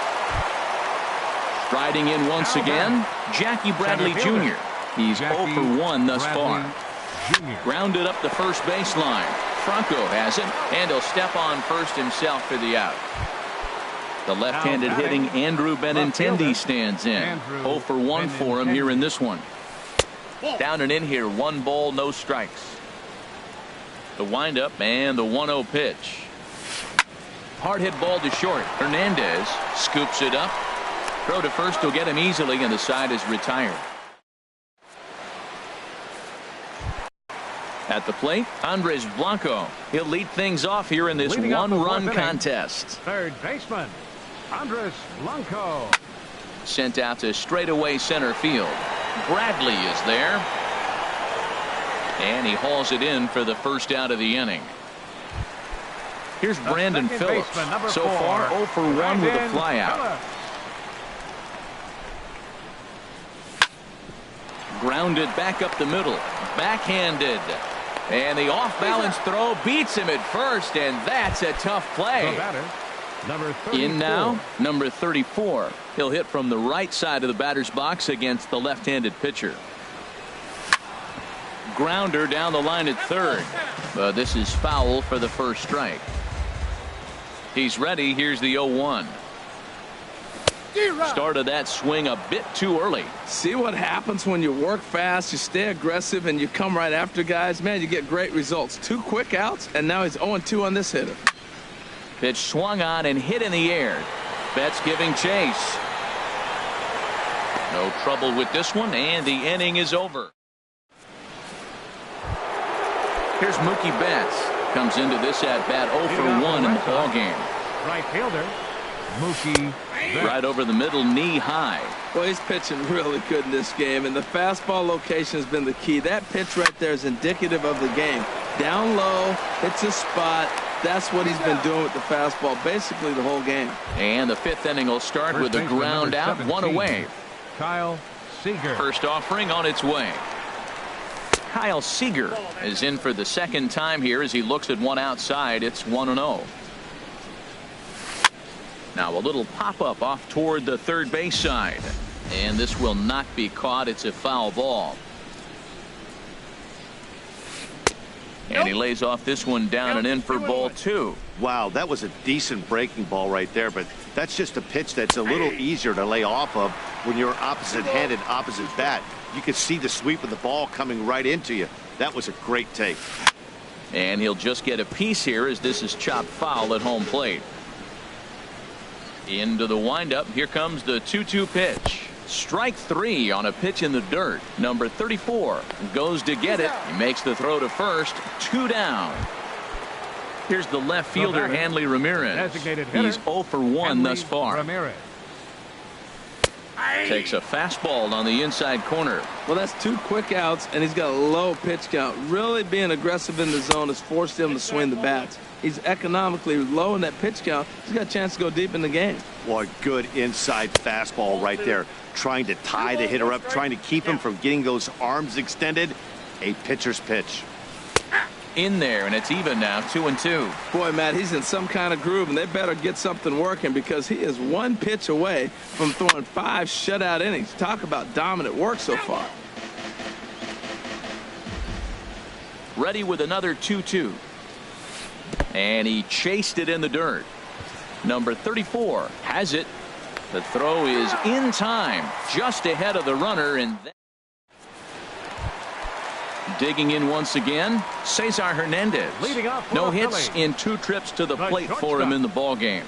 Striding in once again, Jackie Bradley Jr. He's 0 for 1 thus far. Grounded up the first baseline. Franco has it, and he'll step on first himself for the out. The left-handed hitting Andrew Benintendi stands in. 0 for 1 for him here in this one. Down and in here, 1 ball, no strikes. The windup and the 1-0 pitch. Hard hit ball to short. Hernandez scoops it up. Throw to first will get him easily, and the side is retired. At the plate, Andres Blanco. He'll lead things off here in this one-run contest. Third baseman, Andres Blanco. Sent out to straightaway center field. Bradley is there. And he hauls it in for the first out of the inning. Here's Brandon Phillips. So far 0 for 1 with a flyout. Grounded back up the middle. Backhanded. And the off-balance throw beats him at first, and that's a tough play. In now, number 34. He'll hit from the right side of the batter's box against the left-handed pitcher. Grounder down the line at third. But this is foul for the first strike. He's ready. Here's the 0-1. Started that swing a bit too early. See what happens when you work fast, you stay aggressive, and you come right after guys. Man, you get great results. 2 quick outs, and now he's 0-2 on this hitter. Pitch swung on and hit in the air. Betts giving chase. No trouble with this one, and the inning is over. Here's Mookie Betts. Comes into this at-bat 0 for 1 in the ballgame. Right fielder, Mookie Betts. Right over the middle, knee high. Well, he's pitching really good in this game, and the fastball location has been the key. That pitch right there is indicative of the game. Down low, it's a spot. That's what he's been doing with the fastball basically the whole game. And the 5th inning will start with a ground out, 1 away. Kyle Seager. First offering on its way. Kyle Seager is in for the second time here as he looks at one outside. It's 1-0. Now a little pop-up off toward the third base side. And this will not be caught. It's a foul ball. And he lays off this one down and in for ball 2. Wow, that was a decent breaking ball right there, but that's just a pitch that's a little easier to lay off of when you're opposite-handed, opposite bat. You could see the sweep of the ball coming right into you. That was a great take. And he'll just get a piece here as this is chopped foul at home plate. Into the windup. Here comes the 2-2 pitch. Strike 3 on a pitch in the dirt. Number 34 goes to get it. He makes the throw to first. 2 down. Here's the left fielder, Hanley Ramirez. He's 0 for 1 thus far. Ramirez. Takes a fastball on the inside corner. Well, that's 2 quick outs, and he's got a low pitch count. Really being aggressive in the zone has forced him to swing the bats. He's economically low in that pitch count. He's got a chance to go deep in the game. What good inside fastball right there. Trying to tie the hitter up, trying to keep him from getting those arms extended. A pitcher's pitch. In there, and it's even now, 2-2. Boy, Matt, he's in some kind of groove, and they better get something working because he is 1 pitch away from throwing 5 shutout innings. Talk about dominant work so far. Ready with another 2-2. And he chased it in the dirt. Number 34 has it. The throw is in time, just ahead of the runner, and digging in once again, Cesar Hernandez. No hits in 2 trips to the plate for him in the ball game.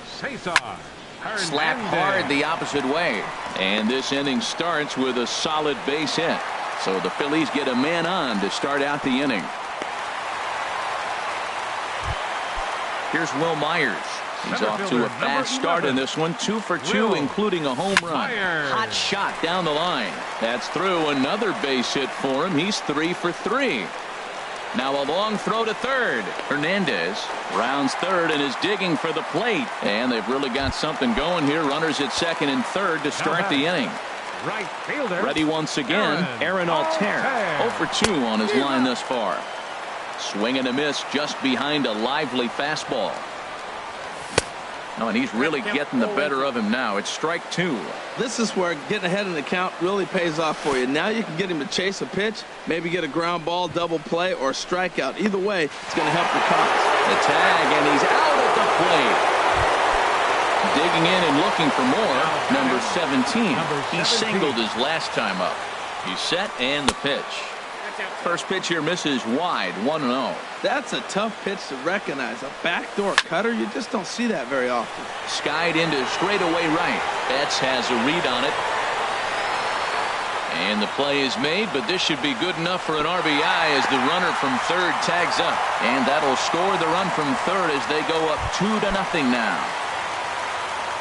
Slapped hard the opposite way, and this inning starts with a solid base hit. So the Phillies get a man on to start out the inning. Here's Will Myers. He's off to a fast start in this one. 2 for 2, including a home run. Hot shot down the line. That's through. Another base hit for him. He's 3 for 3. Now a long throw to third. Hernandez rounds third and is digging for the plate. And they've really got something going here. Runners at second and third to start the inning. Right fielder. Ready once again, Aaron Altair. 0 for 2 on his line thus far. Swing and a miss just behind a lively fastball. Oh, and he's really getting the better of him now. It's strike 2. This is where getting ahead in the count really pays off for you. Now you can get him to chase a pitch, maybe get a ground ball, double play, or a strikeout. Either way, it's going to help your cause. The tag, and he's out at the plate. Digging in and looking for more. Number 17. He singled his last time up. He's set, and the pitch. First pitch here misses wide, 1-0. That's a tough pitch to recognize. A backdoor cutter, you just don't see that very often. Skied into straightaway right. Betts has a read on it. And the play is made, but this should be good enough for an RBI as the runner from third tags up. And that'll score the run from third as they go up 2-0 now.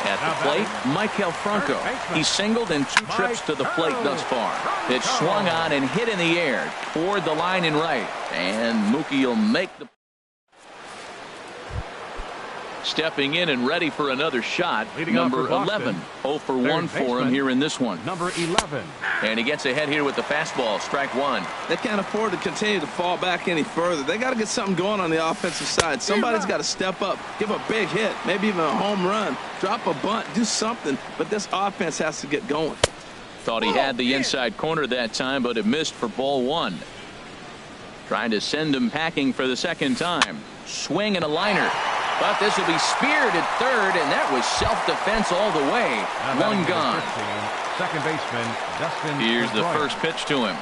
At the plate, Maikel Franco. He singled in 2 trips to the plate thus far. Pitch swung on and hit in the air toward the line and right. And Mookie will make the... Stepping in and ready for another shot. Number 11. 0 for 1 for him here in this one. Number 11. And he gets ahead here with the fastball. Strike 1. They can't afford to continue to fall back any further. They got to get something going on the offensive side. Somebody's got to step up, give a big hit, maybe even a home run, drop a bunt, do something. But this offense has to get going. Thought he had the inside corner that time, but it missed for ball 1. Trying to send him packing for the second time. Swing and a liner. But this will be speared at third, and that was self-defense all the way. 1 gone. Second baseman, Dustin Here's the Pedroia. first pitch to him.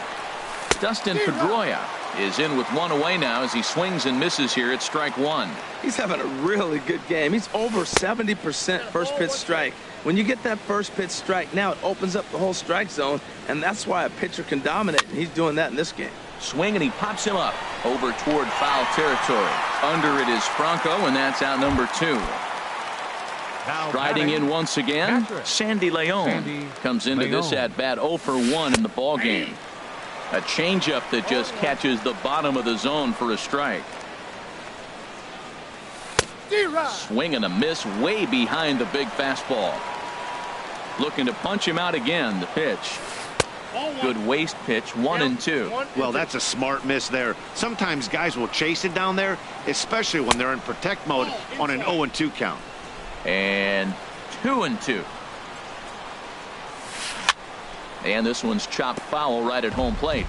Dustin Pedroia is in with 1 away now as he swings and misses here at strike 1. He's having a really good game. He's over 70% first pitch strike. When you get that first pitch strike, now it opens up the whole strike zone, and that's why a pitcher can dominate, and he's doing that in this game. Swing, and he pops him up over toward foul territory. Under it is Franco, and that's out number 2. Riding in once again, Sandy Leon comes into this at bat 0 for 1 in the ball game. A changeup that just catches the bottom of the zone for a strike. Swing and a miss way behind the big fastball. Looking to punch him out again. The pitch. Good waist pitch, 1-2. Well, that's a smart miss there. Sometimes guys will chase it down there, especially when they're in protect mode on an 0-2 count. And 2-2. And this one's chopped foul right at home plate.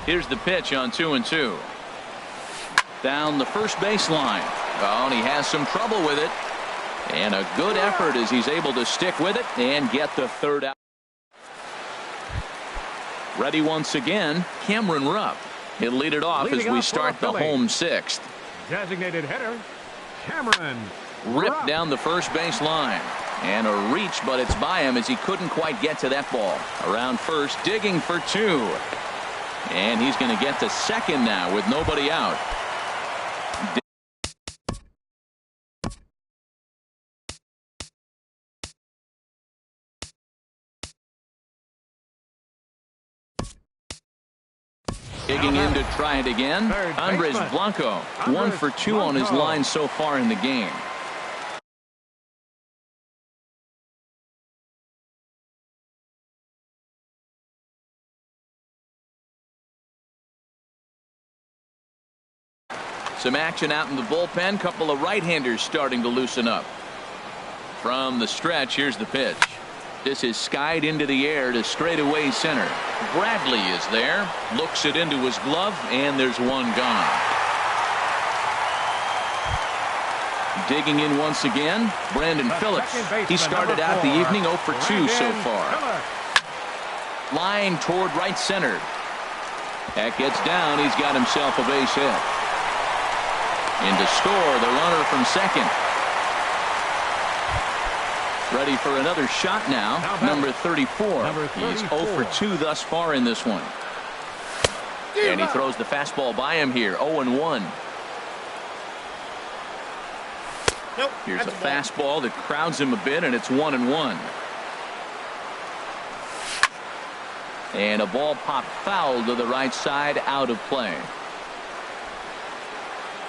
Here's the pitch on 2-2. Down the first baseline. Oh, and he has some trouble with it. And a good effort as he's able to stick with it and get the third out. Ready once again, Cameron Rupp. He'll lead it off as we start the home 6th. Designated hitter, Cameron ripped down the first base line. And a reach, but it's by him as he couldn't quite get to that ball. Around first, digging for two. And he's going to get to second now with nobody out. Digging in to try it again. Andres Blanco, 1 for 2 on his line so far in the game. Some action out in the bullpen. Couple of right-handers starting to loosen up. From the stretch, here's the pitch. This is skied into the air to straightaway center. Bradley is there. Looks it into his glove, and there's one gone. Digging in once again, Brandon Phillips. He started out the evening 0 for 2 so far. Line toward right center. That gets down. He's got himself a base hit. In to score, the runner from second. Ready for another shot now. Number 34. He's 0 for 2 thus far in this one. And he throws the fastball by him here. 0-1. Here's a fastball that crowds him a bit, and it's 1-1. And a ball popped foul to the right side, out of play.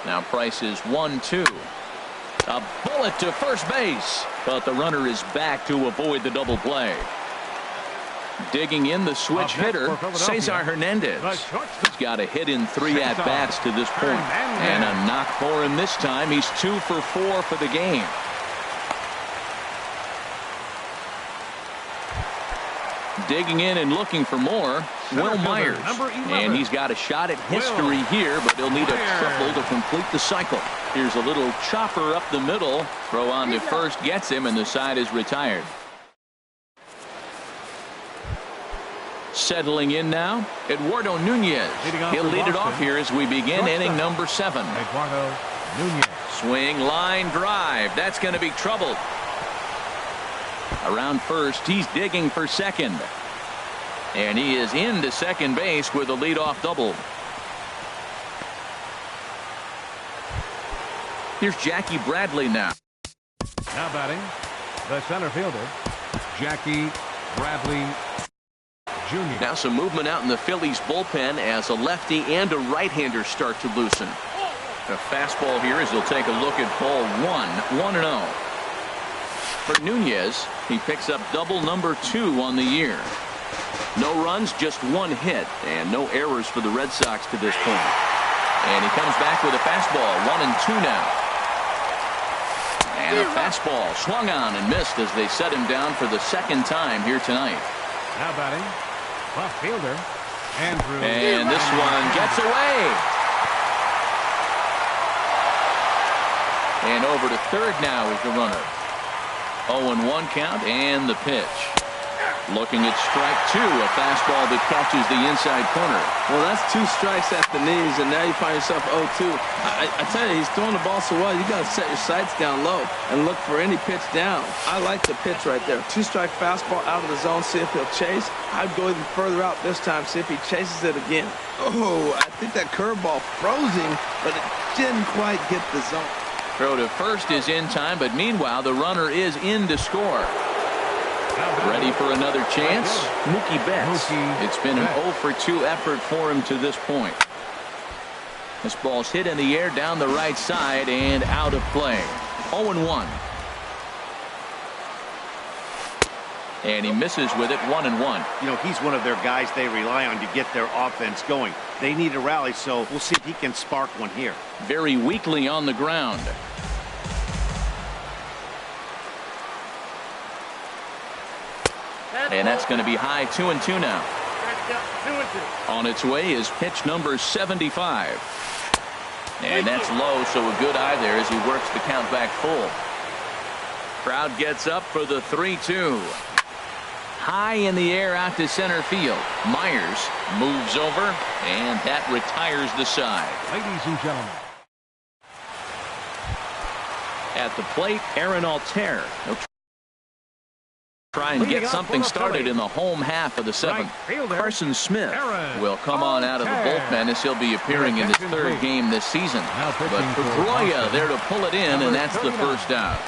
Now Price is 1-2. A bullet to first base, but the runner is back to avoid the double play. Digging in the switch hitter, Cesar Hernandez. He's got a hit in 3 at-bats to this point. And a knock for him this time. He's 2 for 4 for the game. Digging in and looking for more, Will Myers. And he's got a shot at history here, but he'll need a triple to complete the cycle. Here's a little chopper up the middle. Throw on to first gets him, and the side is retired. Settling in now, Eduardo Nunez. He'll lead it off here as we begin inning number 7. Eduardo Nunez. Swing, line drive. That's going to be trouble. Around first, he's digging for second. And he is into second base with a leadoff double. Here's Jackie Bradley now. Now batting, the center fielder, Jackie Bradley Jr. Now some movement out in the Phillies bullpen as a lefty and a right-hander start to loosen. A fastball here as he'll take a look at ball 1-0. For Nunez, he picks up double number 2 on the year. No runs, just 1 hit, and no errors for the Red Sox to this point. And he comes back with a fastball, 1-2 now. And a fastball swung on and missed as they set him down for the second time here tonight. Now batting, left fielder, Andrew. And this one gets away. And over to third now is the runner. 0-1 count and the pitch. Looking at strike 2, a fastball that catches the inside corner. Well, that's 2 strikes at the knees, and now you find yourself 0-2. I tell you, he's throwing the ball so well, you got to set your sights down low and look for any pitch down. I like the pitch right there. 2-strike fastball out of the zone, see if he'll chase. I'd go even further out this time, see if he chases it again. Oh, I think that curveball froze him, but it didn't quite get the zone. Throw to first is in time, but meanwhile, the runner is in to score. Ready for another chance? Mookie Betts. It's been an 0 for 2 effort for him to this point. This ball's hit in the air down the right side and out of play. 0-1. And he misses with it, 1-1. You know, he's one of their guys they rely on to get their offense going. They need a rally, so we'll see if he can spark one here. Very weakly on the ground. And that's going to be high, 2-2 now. On its way is pitch number 75. And that's low, so a good eye there as he works the count back full. Crowd gets up for the 3-2. High in the air out to center field. Myers moves over, and that retires the side. Ladies and gentlemen. At the plate, Aaron Altair. He'll try and get something started in the home half of the seventh. Carson Smith will come on out of the bullpen as he'll be appearing in his third game this season. But Pedroia there to pull it in, and that's the first out.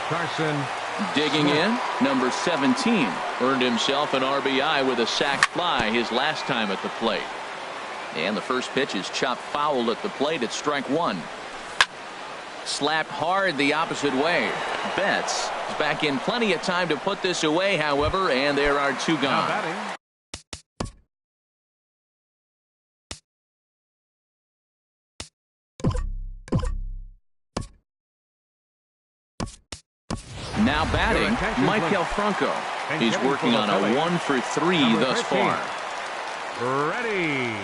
Carson Digging in, number 17 earned himself an RBI with a sac fly his last time at the plate. And the first pitch is chopped foul at the plate at strike one. Slapped hard the opposite way. Betts is back in plenty of time to put this away, however, and there are two gone. Now batting, Michael Franco. He's working on a 1-for-3 thus far. Ready.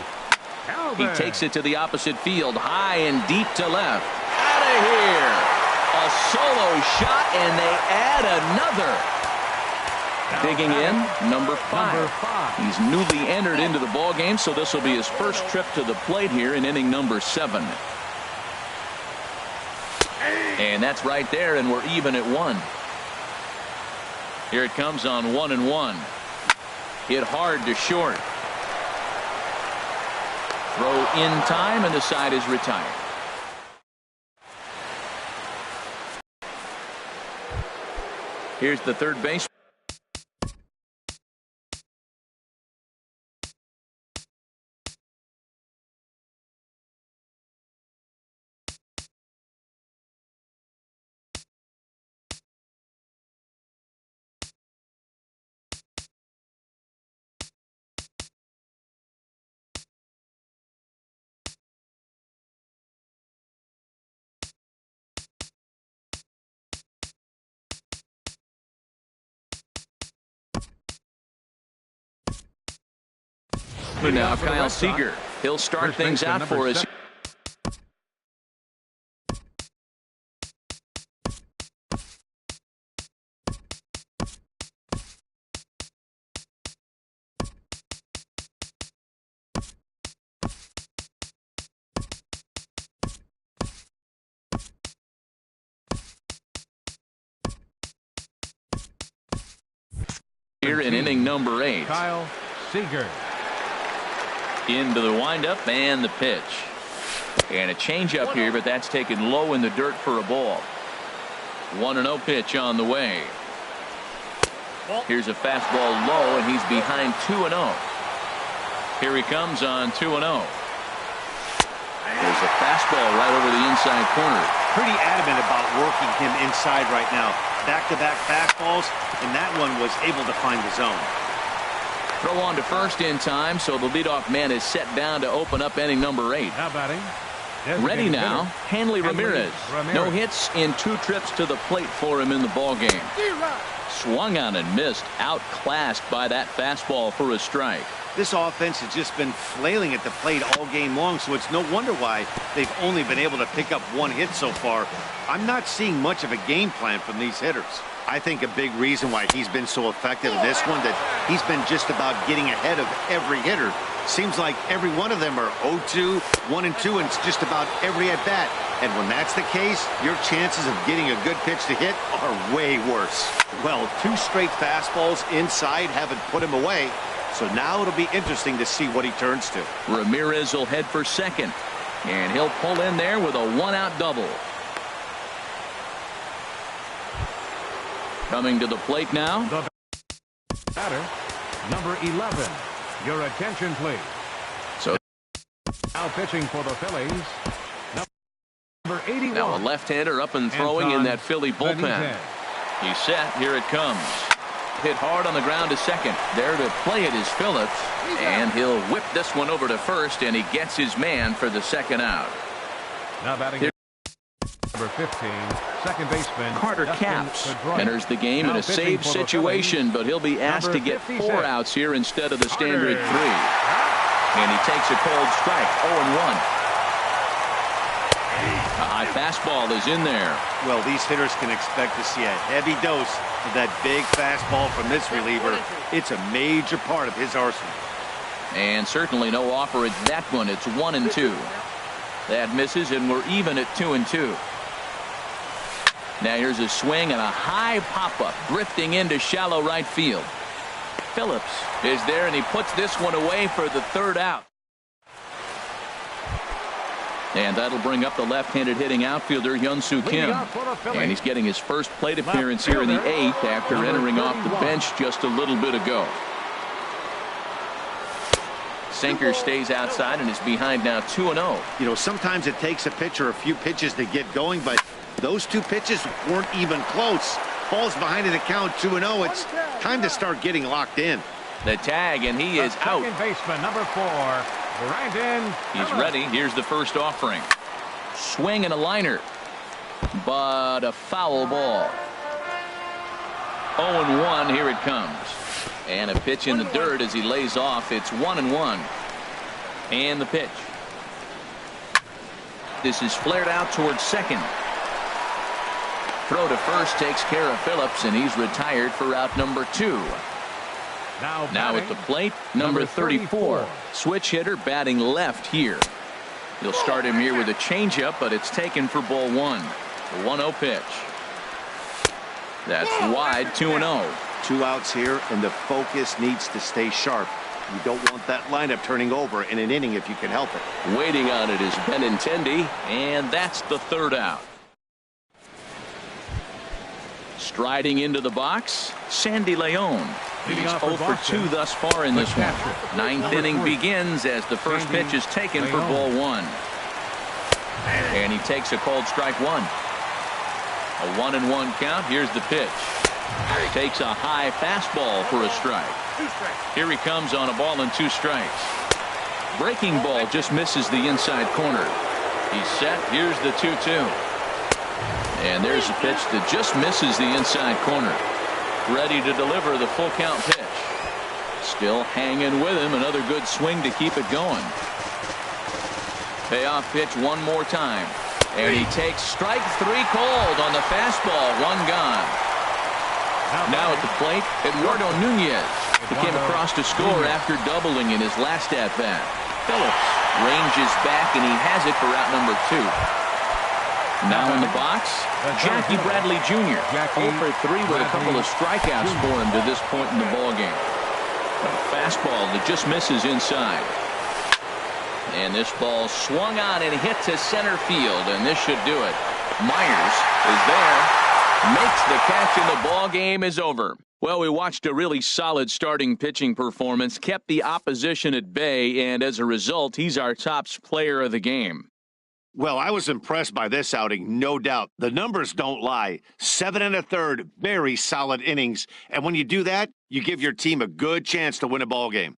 He takes it to the opposite field, high and deep to left. Out of here. A solo shot, and they add another. Digging in, number 5. He's newly entered into the ballgame, so this will be his first trip to the plate here in inning number 7. And that's right there, and we're even at 1. Here it comes on 1-1. Hit hard to short. Throw in time, and the side is retired. Here's the third base. Now Kyle Seager. He'll start things out for us. Here in inning number 8. Kyle Seager. Into the windup and the pitch. And a changeup here, but that's taken low in the dirt for a ball. 1-0 pitch on the way. Here's a fastball low, and he's behind 2-0. Here he comes on 2-0. There's a fastball right over the inside corner. Pretty adamant about working him inside right now. Back-to-back fastballs, and that one was able to find the zone. Throw on to first in time, so the leadoff man is set down to open up inning number 8. Now batting. Ready now, Hanley Ramirez. No hits in 2 trips to the plate for him in the ballgame. Swung on and missed, outclassed by that fastball for a strike. This offense has just been flailing at the plate all game long, so it's no wonder why they've only been able to pick up 1 hit so far. I'm not seeing much of a game plan from these hitters. I think a big reason why he's been so effective in this one, that he's been just about getting ahead of every hitter. Seems like every one of them are 0-2, 1-2, and it's just about every at bat. And when that's the case, your chances of getting a good pitch to hit are way worse. Well, 2 straight fastballs inside haven't put him away. So now it'll be interesting to see what he turns to. Ramirez will head for second, and he'll pull in there with a 1-out double. Coming to the plate now. The batter, number 11. Your attention, please. So now pitching for the Phillies, number 81. Now a left-hander up and throwing in that Philly bullpen. He's set. Here it comes. Hit hard on the ground to second. There to play it is Phillips, and he'll whip this one over to first, and he gets his man for the second out. Now batting number 15, second baseman Carter Capps enters the game in a save situation, but he'll be asked to get 4 outs here instead of the standard 3. And he takes a cold strike, 0-1. A high fastball is in there. Well, these hitters can expect to see a heavy dose of that big fastball from this reliever. It's a major part of his arsenal. And certainly no offer at that one. It's 1-2. That misses, and we're even at 2-2. Now here's a swing and a high pop-up, drifting into shallow right field. Phillips is there, and he puts this one away for the third out. And that'll bring up the left-handed hitting outfielder, Hyun-Soo Kim. And he's getting his first plate appearance here in the 8th after entering off the bench just a little bit ago. Sinker stays outside and is behind now 2-0. You know, sometimes it takes a pitcher a few pitches to get going, but those two pitches weren't even close. Ball's behind in the count, 2-0. It's time to start getting locked in. The tag, and he is out. Second baseman, number 4. Brandon. He's ready. Here's the first offering. Swing and a liner. But a foul ball. 0-1. Here it comes. And a pitch in the dirt as he lays off. It's 1-1. And the pitch. This is flared out towards second. Throw to first takes care of Phillips, and he's retired for out number 2. Now at the plate, number 34. Switch hitter batting left here. He'll start him here with a changeup, but it's taken for ball 1. The 1-0 pitch. That's wide, 2-0. 2 outs here, and the focus needs to stay sharp. You don't want that lineup turning over in an inning if you can help it. Waiting on it is Benintendi, and that's the third out. Striding into the box, Sandy Leon. He's 0 for 2 thus far in this one. 9th inning begins as the first pitch is taken for ball 1. And he takes a called strike 1. A 1-1 count. Here's the pitch. Takes a high fastball for a strike. Here he comes on a ball and 2 strikes. Breaking ball just misses the inside corner. He's set. Here's the 2-2. And there's a pitch that just misses the inside corner. Ready to deliver the full count pitch. Still hanging with him. Another good swing to keep it going. Payoff pitch one more time. And he takes strike 3 called on the fastball. 1 gone. Now at the plate, Eduardo Nunez. He came across to score after doubling in his last at-bat. Phillips ranges back, and he has it for out number 2. Now in the box, Jackie Bradley Jr. 0 for 3 with a couple of strikeouts for him to this point in the ballgame. A fastball that just misses inside. And this ball swung on and hit to center field, and this should do it. Myers is there, makes the catch, and the ball game is over. Well, we watched a really solid starting pitching performance, kept the opposition at bay, and as a result, he's our top player of the game. Well, I was impressed by this outing, no doubt. The numbers don't lie. 7 1/3, very solid innings. And when you do that, you give your team a good chance to win a ball game.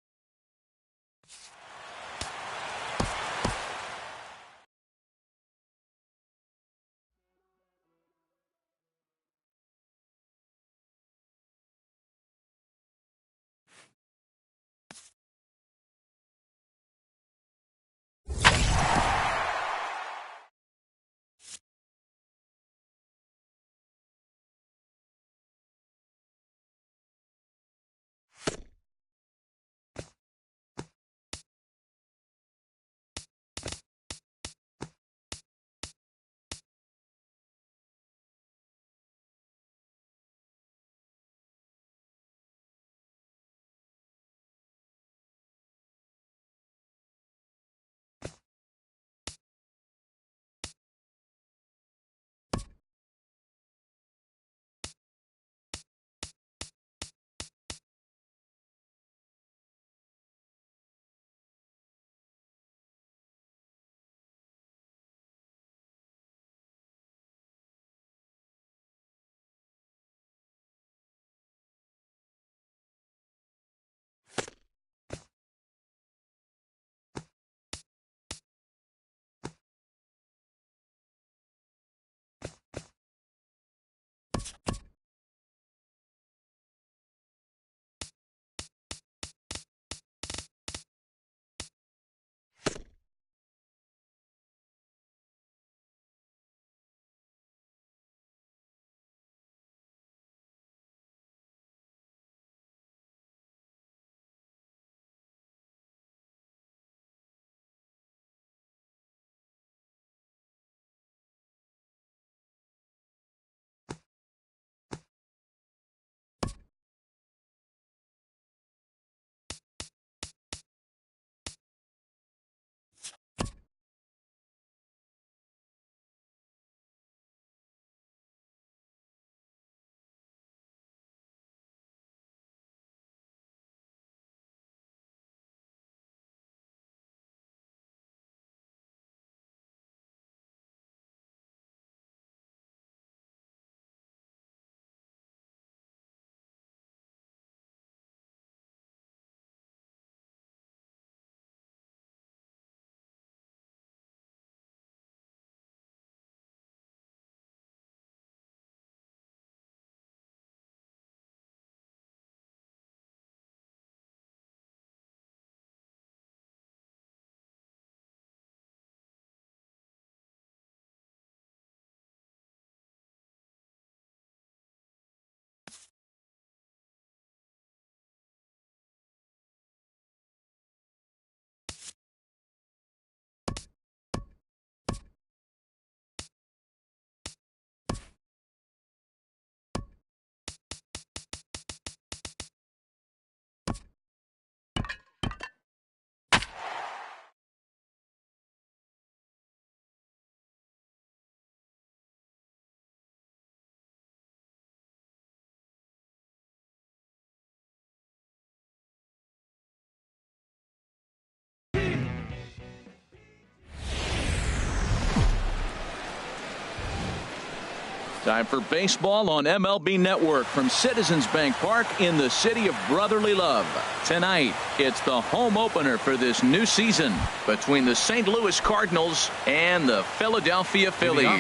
Time for baseball on MLB Network from Citizens Bank Park in the city of brotherly love. Tonight, it's the home opener for this new season between the St. Louis Cardinals and the Philadelphia Phillies.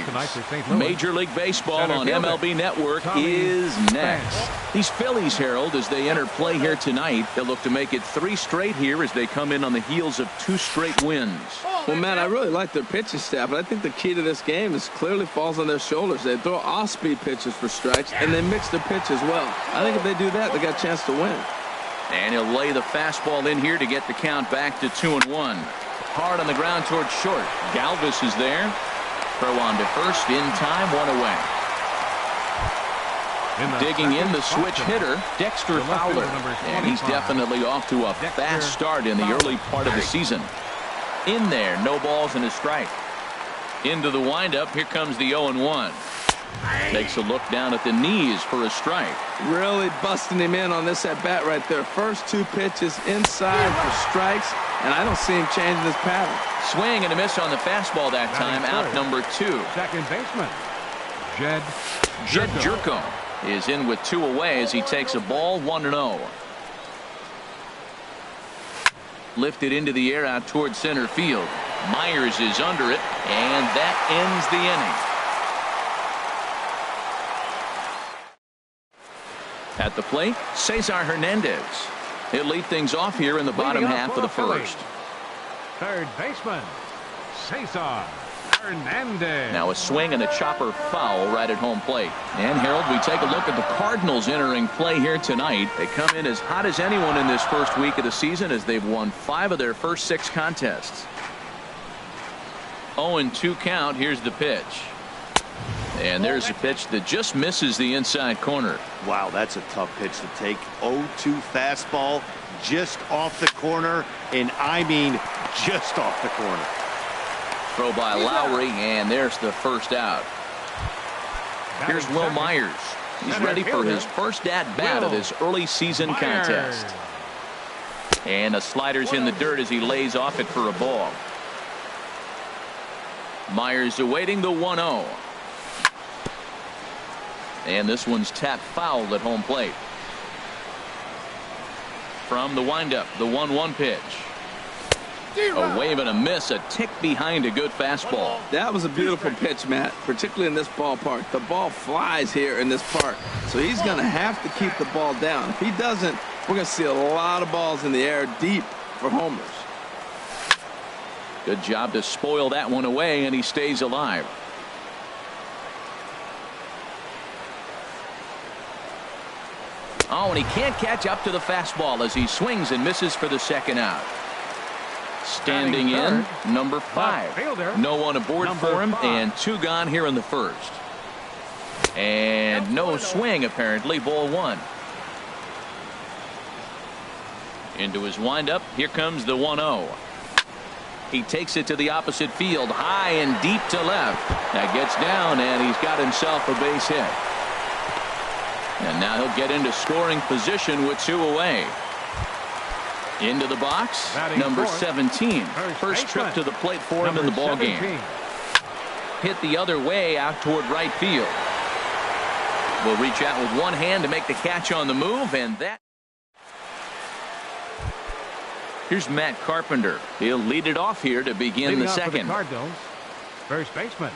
Major League Baseball on MLB Network is next. These Phillies, Harold, as they enter play here tonight, they'll look to make it 3 straight here as they come in on the heels of 2 straight wins. Well, Matt, I really like their pitching staff, but I think the key to this game is clearly falls on their shoulders. They throw off-speed pitches for strikes, and they mix their pitch as well. I think if they do that, they got a chance to win. And he'll lay the fastball in here to get the count back to 2-1. Hard on the ground towards short. Galvis is there. Throw on to first in time, 1 away. Digging in the switch hitter, Dexter Fowler. And he's definitely off to a fast start in the early part of the season. In there, no balls and a strike. Into the windup, here comes the 0-1. Takes a look down at the knees for a strike. Really busting him in on this at-bat right there. First 2 pitches inside for strikes, and I don't see him changing his pattern. Swing and a miss on the fastball that time, out number 2. Second baseman, Jed Jerko is in with 2 away as he takes a ball, 1-0. Lifted into the air out towards center field. Myers is under it, and that ends the inning. At the plate, Cesar Hernandez. He'll lead things off here in the bottom half of the first. Third baseman, Cesar Hernandez. Now a swing and a chopper foul right at home plate. And Harold, we take a look at the Cardinals entering play here tonight. They come in as hot as anyone in this first week of the season as they've won 5 of their first 6 contests. 0-2 count. Here's the pitch. And there's a pitch that just misses the inside corner. Wow, that's a tough pitch to take. 0-2 fastball just off the corner, and I mean just off the corner. Throw by Lowry, and there's the first out. Here's Will Myers. He's ready for his first at-bat of this early season contest. And the slider's in the dirt as he lays off it for a ball. Myers awaiting the 1-0. And this one's tapped foul at home plate. From the windup, the 1-1 pitch. A wave and a miss, a tick behind a good fastball. That was a beautiful pitch, Matt, particularly in this ballpark. The ball flies here in this park, so he's going to have to keep the ball down. If he doesn't, we're going to see a lot of balls in the air deep for homers. Good job to spoil that one away, and he stays alive. Oh, and he can't catch up to the fastball as he swings and misses for the second out. Standing in, number 5. No one aboard for him, and 2 gone here in the first. And no swing, apparently, ball 1. Into his windup, here comes the 1-0. He takes it to the opposite field, high and deep to left. That gets down, and he's got himself a base hit. And now he'll get into scoring position with 2 away. Into the box, number 17. First trip to the plate for him in the ballgame. Hit the other way out toward right field. Will reach out with one hand to make the catch on the move, and that. Here's Matt Carpenter. He'll lead it off here to begin the second. First baseman,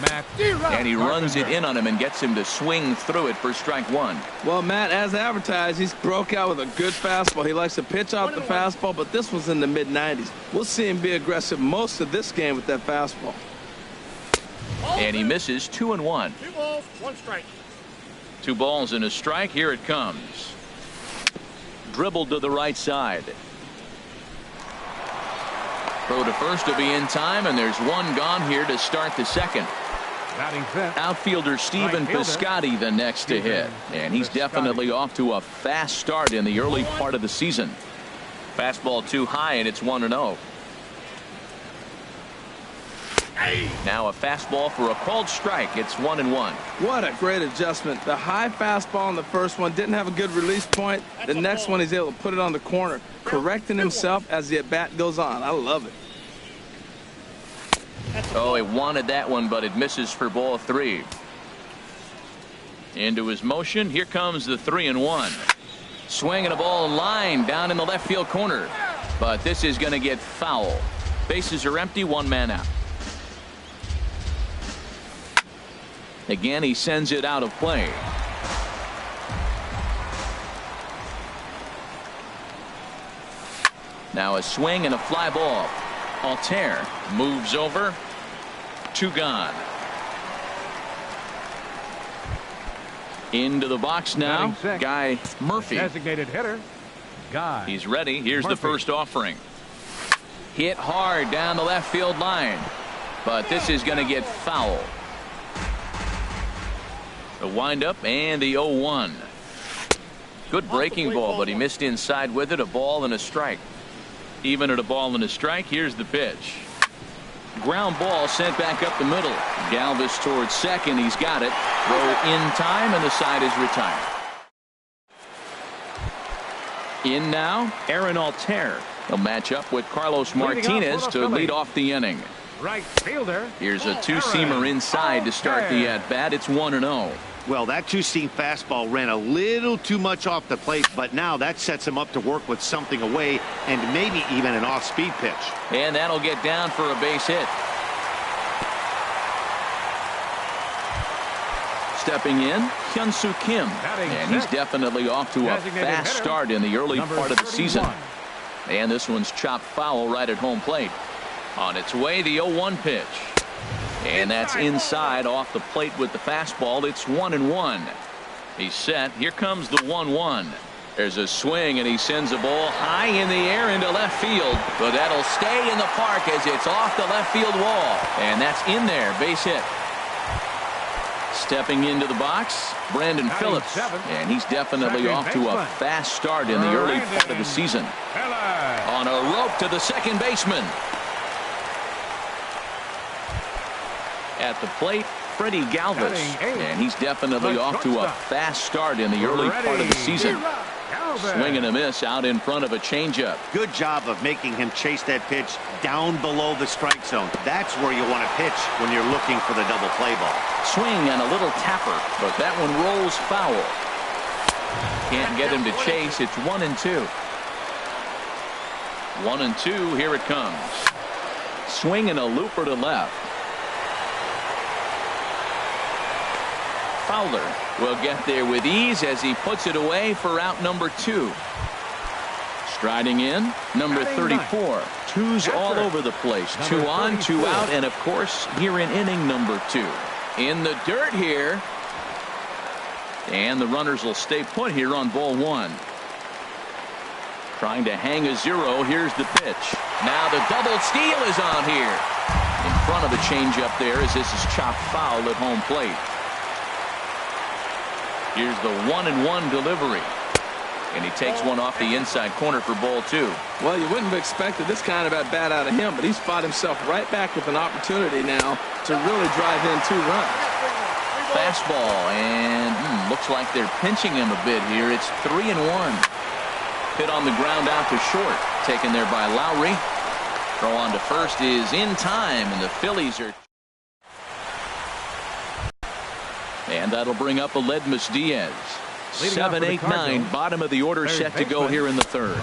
Matt. And he runs it in on him and gets him to swing through it for strike 1. Well, Matt, as advertised, he's broke out with a good fastball. He likes to pitch off the fastball, but this was in the mid-90s. We'll see him be aggressive most of this game with that fastball. And he misses 2-1. 2 balls, 1 strike. 2 balls and a strike. Here it comes. Dribbled to the right side. Throw to first to be in time, and there's 1 gone here to start the second. Outfielder Stephen Piscotty the next to hit, and he's definitely off to a fast start in the early part of the season. Fastball too high, and it's 1-0. Now a fastball for a called strike. It's 1-1. What a great adjustment. The high fastball on the first one didn't have a good release point. The next one he's able to put it on the corner, correcting himself as the at-bat goes on. I love it. Oh, he wanted that one, but it misses for ball 3. Into his motion. Here comes the 3-1. Swinging a ball line down in the left field corner. But this is going to get foul. Bases are empty. One man out. Again, he sends it out of play. Now a swing and a fly ball. Altair moves over. 2 gone. Into the box now. Guy Murphy. Designated hitter. Guy. He's ready. Here's Murphy. the first offering. Hit hard down the left field line. But this is going to get foul. The windup and the 0-1. Good breaking ball, but he missed inside with it. A ball and a strike. Even at a ball and a strike, here's the pitch. Ground ball sent back up the middle. Galvis towards second. He's got it. Throw in time, and the side is retired. In now, Aaron Altair. He'll match up with Carlos Martinez to lead off the inning. Right fielder. Here's a two-seamer inside to start the at-bat. It's 1-0. Well, that two-seam fastball ran a little too much off the plate, but now that sets him up to work with something away and maybe even an off-speed pitch. And that'll get down for a base hit. Stepping in, Hyun-Soo Kim. And he's definitely off to a fast start in the early part of the season. And this one's chopped foul right at home plate. On its way, the 0-1 pitch. And that's inside off the plate with the fastball. It's 1-1. He's set. Here comes the 1-1. There's a swing, and he sends a ball high in the air into left field. But that'll stay in the park as it's off the left field wall. And that's in there. Base hit. Stepping into the box, Brandon Phillips. And he's definitely off to a fast start in the early part of the season. On a rope to the second baseman. At the plate, Freddie Galvis. And he's definitely off to a fast start in the early part of the season. Swing and a miss out in front of a changeup. Good job of making him chase that pitch down below the strike zone. That's where you want to pitch when you're looking for the double play ball. Swing and a little tapper, but that one rolls foul. Can't get him to chase. It's 1-2. 1-2. Here it comes. Swing and a looper to left. Fowler will get there with ease as he puts it away for out number 2. Striding in, number 34. Twos all over the place. 2 on, 2 out, and of course, here in inning number 2. In the dirt here. And the runners will stay put here on ball 1. Trying to hang a 0. Here's the pitch. Now the double steal is on here. In front of the changeup there as this is chopped foul at home plate. Here's the 1-1 delivery. And he takes one off the inside corner for ball 2. Well, you wouldn't have expected this kind of at bat out of him, but he's fought himself right back with an opportunity now to really drive in 2 runs. Fastball, and looks like they're pinching him a bit here. It's 3-1. Hit on the ground out to short. Taken there by Lowry. Throw on to first is in time, and the Phillies are. And that'll bring up Aledmus Diaz. 7, 8, 9, bottom of the order set to go here in the 3rd.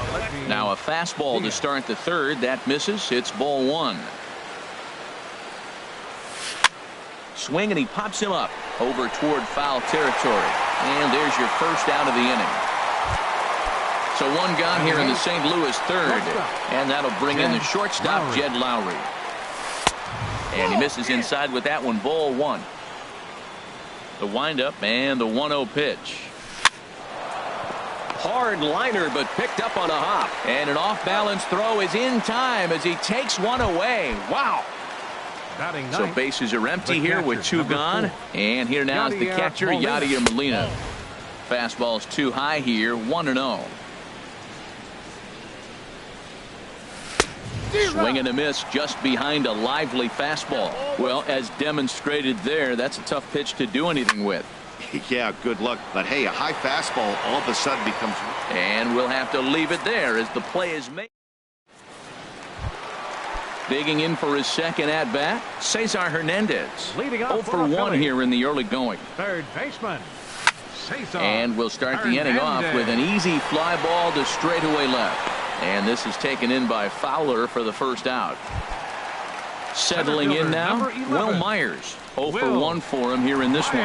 Now a fastball to start the 3rd. That misses. It's ball 1. Swing, and he pops him up over toward foul territory. And there's your first out of the inning. So 1 gone here in the St. Louis 3rd. And that'll bring in the shortstop, Jed Lowry. And he misses inside with that one. Ball 1. The windup and the 1-0 pitch. Hard liner, but picked up on a hop. And an off-balance throw is in time as he takes one away. Wow. So bases are empty here with 2 gone. And here now is the catcher, Yadier Molina. Fastball's too high here, 1-0. Swing and a miss just behind a lively fastball. Well, as demonstrated there, that's a tough pitch to do anything with. Yeah, good luck. But hey, a high fastball all of a sudden becomes. And we'll have to leave it there as the play is made. Digging in for his second at bat, Cesar Hernandez. 0 for 1 here in the early going. 3rd baseman, Face-off. And we'll start the inning off with an easy fly ball to straightaway left. And this is taken in by Fowler for the first out. Settling in now, Will Myers. 0 for 1 for him here in this one.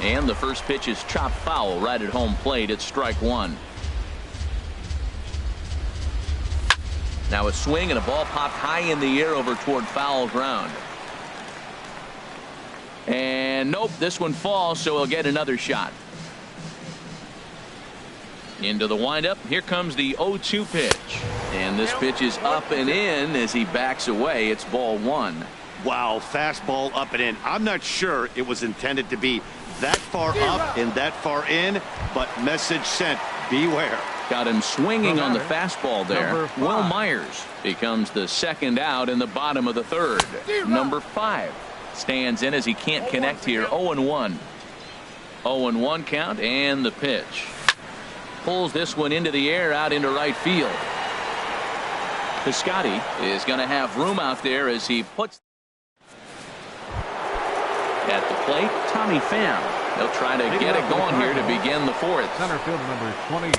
And the first pitch is chopped foul right at home plate. It's strike one. Now a swing and a ball popped high in the air over toward foul ground. And nope, this one falls, so he'll get another shot. Into the windup. Here comes the 0-2 pitch. And this pitch is up and in as he backs away. It's ball one. Wow, fastball up and in. I'm not sure it was intended to be that far up and that far in, but message sent, beware. Got him swinging on the fastball there. Will Myers becomes the second out in the bottom of the third. Number 5 stands in as he can't connect here. 0-1. 0-1 count, and the pitch. Pulls this one into the air out into right field. Piscotty is going to have room out there as he puts at the plate. Tommy Pham. They'll try to get it going here to begin the fourth. Center fielder number 28.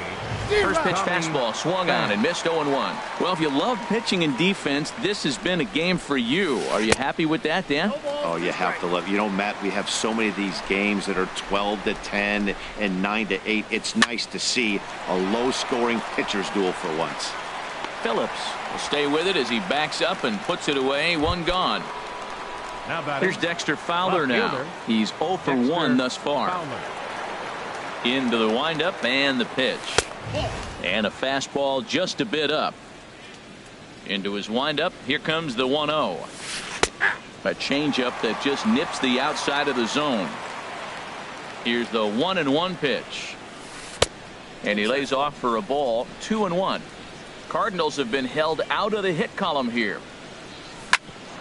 First pitch fastball swung on and missed. 0-1. Well, if you love pitching and defense, this has been a game for you. Are you happy with that, Dan? Oh, you have to love. You know, Matt, we have so many of these games that are 12-10 and 9-8. It's nice to see a low-scoring pitcher's duel for once. Phillips will stay with it as he backs up and puts it away. One gone. Here's Dexter Fowler now. He's 0 for 1 thus far. Into the windup and the pitch. And a fastball just a bit up. Into his windup. Here comes the 1-0. A changeup that just nips the outside of the zone. Here's the 1-1 pitch. And he lays off for a ball. 2-1. Cardinals have been held out of the hit column here.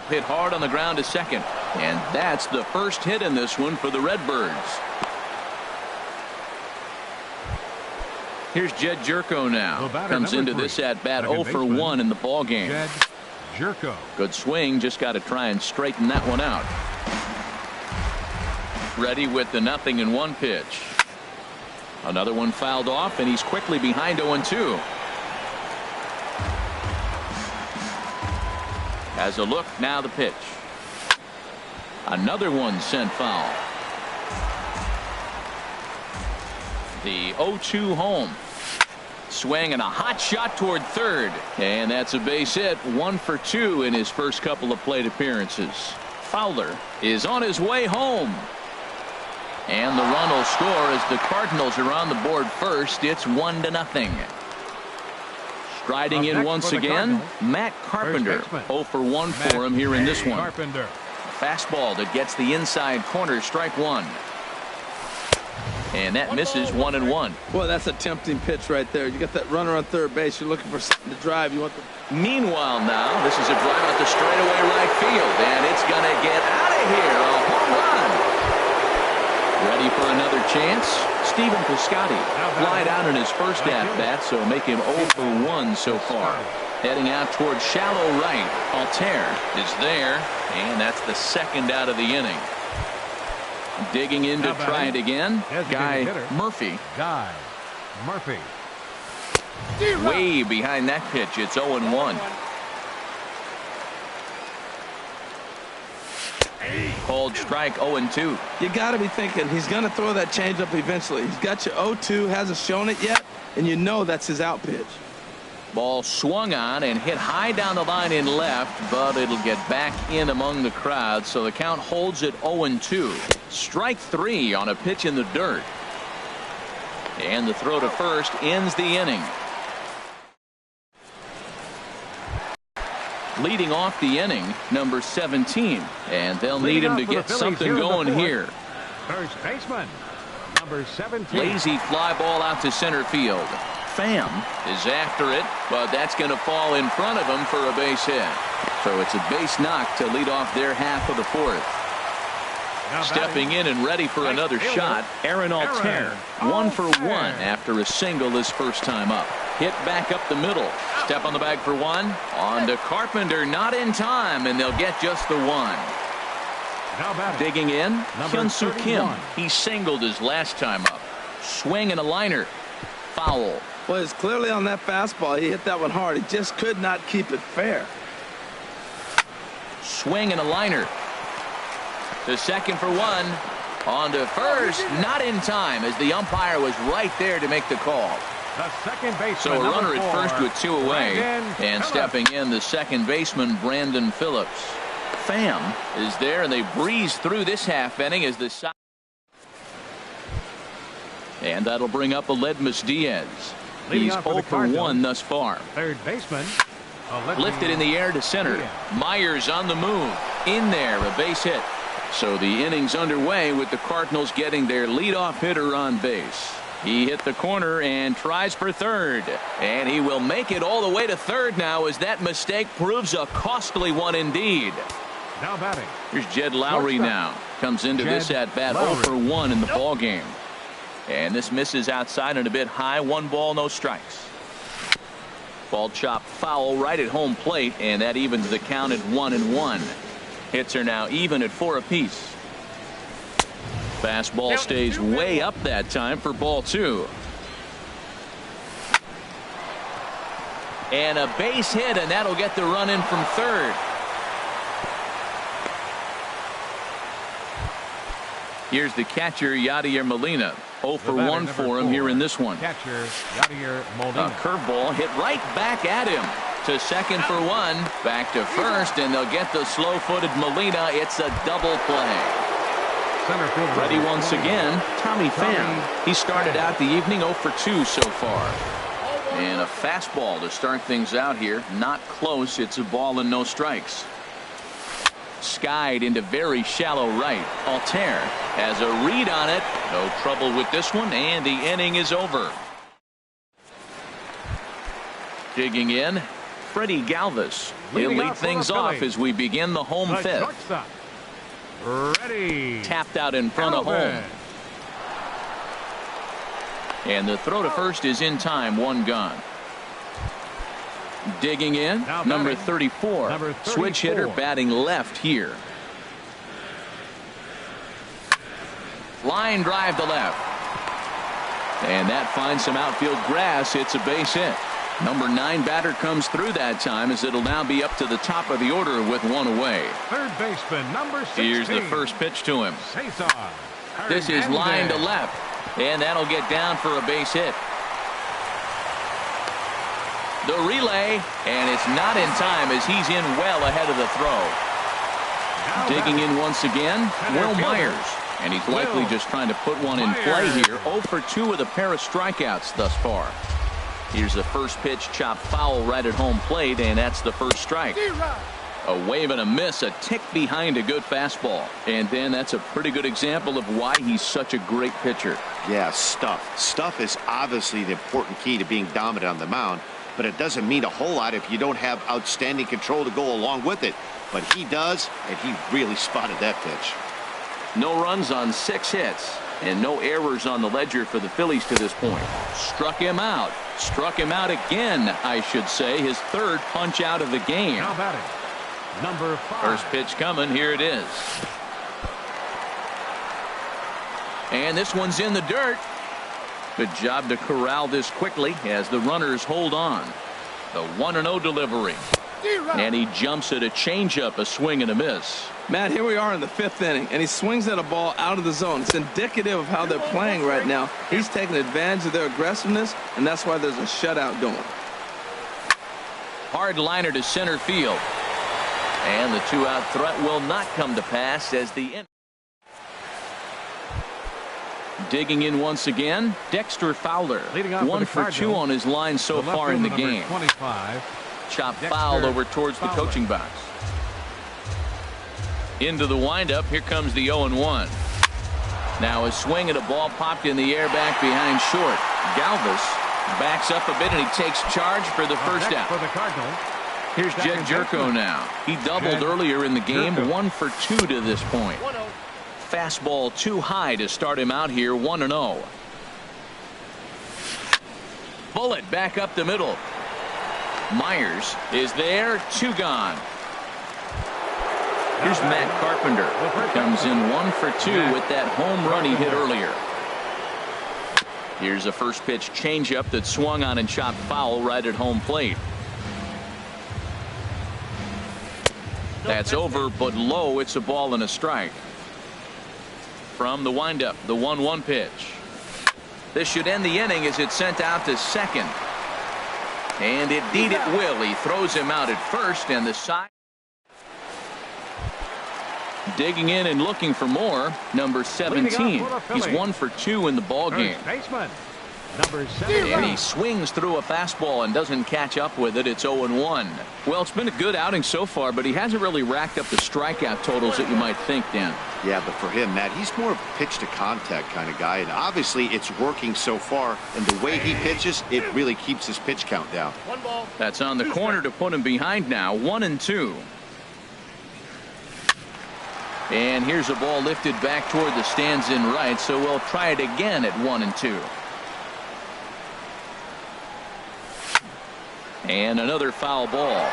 Hit hard on the ground to second. And that's the first hit in this one for the Redbirds. Here's Jed Jerko now. Comes into this at bat 0 for 1 in the ball game. Jed Jerko. Good swing. Just got to try and straighten that one out. Ready with the 0-1 pitch. Another one fouled off, and he's quickly behind 0-2. As a look, now the pitch. Another one sent foul. The 0-2 home. Swing and a hot shot toward third. And that's a base hit. 1 for 2 in his first couple of plate appearances. Fowler is on his way home. And the run will score as the Cardinals are on the board first. It's 1-0. Striding in once again, Matt Carpenter. 0 for 1 for him here in this one. Carpenter. Fastball that gets the inside corner, strike one. And that misses. 1-1. Boy, that's a tempting pitch right there. You got that runner on third base. You're looking for something to drive. You want the. Meanwhile, now this is a drive out to straightaway right field, and it's going to get out of here. A home run. Ready for another chance? Stephen Piscotty flied out in his first at bat, so make him 0 for 1 so far. Heading out towards shallow right. Altair is there, and that's the second out of the inning. Digging in to try it again. Guy Murphy. Guy Murphy. Way behind that pitch. It's 0-1. Called strike. 0-2. You got to be thinking he's going to throw that changeup eventually. He's got you 0-2, hasn't shown it yet, and you know that's his out pitch. Ball swung on and hit high down the line in left, but it'll get back in among the crowd, so the count holds at 0-2. Strike 3 on a pitch in the dirt. And the throw to first ends the inning. Leading off the inning, number 17, and they'll need him to get something going here. First baseman, number 17. Lazy fly ball out to center field. Pham is after it, but that's going to fall in front of him for a base hit. So it's a base knock to lead off their half of the fourth. Stepping in and ready for another shot, Aaron Altair. 1 for 1 after a single his first time up. Hit back up the middle. Step on the bag for one. On to Carpenter, not in time, and they'll get just the one. Now batting. Digging in, Number Hyun-Soo Kim. 31. He singled his last time up. Swing and a liner. Foul. Well, it's clearly on that fastball. He hit that one hard. He just could not keep it fair. Swing and a liner. To second for one. On to first. Not in time as the umpire was right there to make the call. The second baseman, So a runner at first with 2 away. Brandon And Phillips. stepping in, the second baseman, Brandon Phillips. Pham is there, and they breeze through this half inning as the side. And that'll bring up Aledmus Diaz. Leading He's off for 0 the for Cardinals. 1 thus far. Third baseman. Lifted in the air to center. Myers on the move. In there, a base hit. So the inning's underway with the Cardinals getting their leadoff hitter on base. He hit the corner and tries for third. And he will make it all the way to third now as that mistake proves a costly one indeed. Now batting. Here's Jed Lowry now. Comes into this at bat 0 for 1 in the ball game. And this misses outside and a bit high. 1 ball, no strikes. Ball chopped foul right at home plate, and that evens the count at 1-1. Hits are now even at 4 apiece. Fastball stays way up that time for ball 2. And a base hit, and that'll get the run in from third. Here's the catcher, Yadier Molina. 0 for 1 for him here in this one. Catcher Yadier Molina. A curveball hit right back at him. To second for 1. Back to first, and they'll get the slow-footed Molina. It's a double play. Center fielder. Ready once again, Tommy Pham. He started out the evening 0 for 2 so far. And a fastball to start things out here. Not close. It's a ball and no strikes. Skied into very shallow right. Altair has a read on it. No trouble with this one, and the inning is over. Digging in, Freddie Galvis. He'll Leading lead off for things the off Phillies. as we begin the home The fifth. shortstop. Ready. Tapped out in front of home. And the throw to first is in time. 1 gone. Digging in, Now number batting, 34. number Switch hitter 34. batting left here. Line drive to left. And that finds some outfield grass. It's a base hit. Number 9 batter comes through that time as it'll now be up to the top of the order with 1 away. Third baseman, number 16. Here's the first pitch to him. Face-off. This is line to Hernandez. left. And that'll get down for a base hit. The relay, and it's not in time as he's in well ahead of the throw. Now Digging batting. in once again, Center Will fielder. Myers. And he's likely Will just trying to put one in play Myers. here. 0 for 2 with a pair of strikeouts thus far. Here's the first pitch, chopped foul right at home plate, and that's the first strike. A wave and a miss, a tick behind a good fastball. And then that's a pretty good example of why he's such a great pitcher. Yeah, stuff. Stuff is obviously the important key to being dominant on the mound, but it doesn't mean a whole lot if you don't have outstanding control to go along with it. But he does, and he really spotted that pitch. No runs on 6 hits, and no errors on the ledger for the Phillies to this point. Struck him out. Struck him out again, I should say. His 3rd punch out of the game. Now batting. Number 5. First pitch coming. Here it is. And this one's in the dirt. Good job to corral this quickly as the runners hold on. The 1-0 delivery. And he jumps at a changeup, a swing and a miss. Matt, here we are in the 5th inning, and he swings at a ball out of the zone. It's indicative of how they're playing right now. He's taking advantage of their aggressiveness, and that's why there's a shutout going. Hard liner to center field. And the 2-out threat will not come to pass as the end. Digging in once again, Dexter Fowler. Leading off for 1 the for 2 Cardinals. on his line so The left far in the fielder, number game. 25. Chop Dexter foul over towards the Fowler. coaching box. Into the windup. Here comes the 0-1. Now a swing and a ball popped in the air back behind short. Galvis backs up a bit and he takes charge for the first Next out. for the Cardinals. Here's Jed Second Jerko baseman. now. He doubled Jed earlier in the game. Jerko. 1 for 2 to this point. Fastball too high to start him out here. 1-0. Bullet back up the middle. Myers is there. 2 gone. Here's Matt Carpenter. Comes in 1 for 2 with that home run he hit earlier. Here's a first pitch changeup that swung on and chopped foul right at home plate. That's over, but low. It's a ball and a strike. From the windup, the 1-1 pitch. This should end the inning as it's sent out to second. And indeed it will. He throws him out at first, and the side. Digging in and looking for more. Number 17. He's 1 for 2 in the ball game. Number 7. And he swings through a fastball and doesn't catch up with it. It's 0-1. Well, it's been a good outing so far, but he hasn't really racked up the strikeout totals that you might think, Dan. Yeah, but for him, Matt, he's more of a pitch to contact kind of guy, and obviously it's working so far, and the way he pitches, it really keeps his pitch count down. That's on the corner to put him behind now. 1-2. And here's a ball lifted back toward the stands in right, so we'll try it again at 1-2. And another foul ball.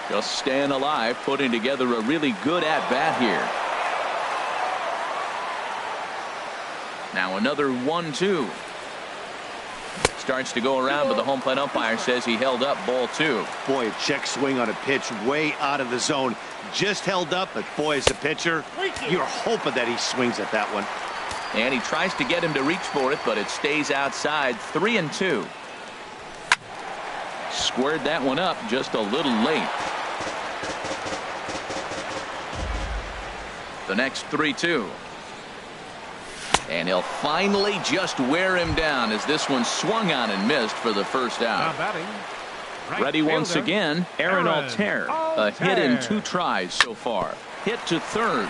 Just staying alive, putting together a really good at-bat here. Now another 1-2. Starts to go around, but the home plate umpire says he held up, ball 2. Boy, a check swing on a pitch way out of the zone. Just held up, but boy, as a pitcher, you're hoping that he swings at that one. And he tries to get him to reach for it, but it stays outside. 3-2. Squared that one up just a little late. The next 3-2. And he'll finally just wear him down as this one swung on and missed for the first out. Ready once again, Aaron Altair. A hit in 2 tries so far. Hit to third.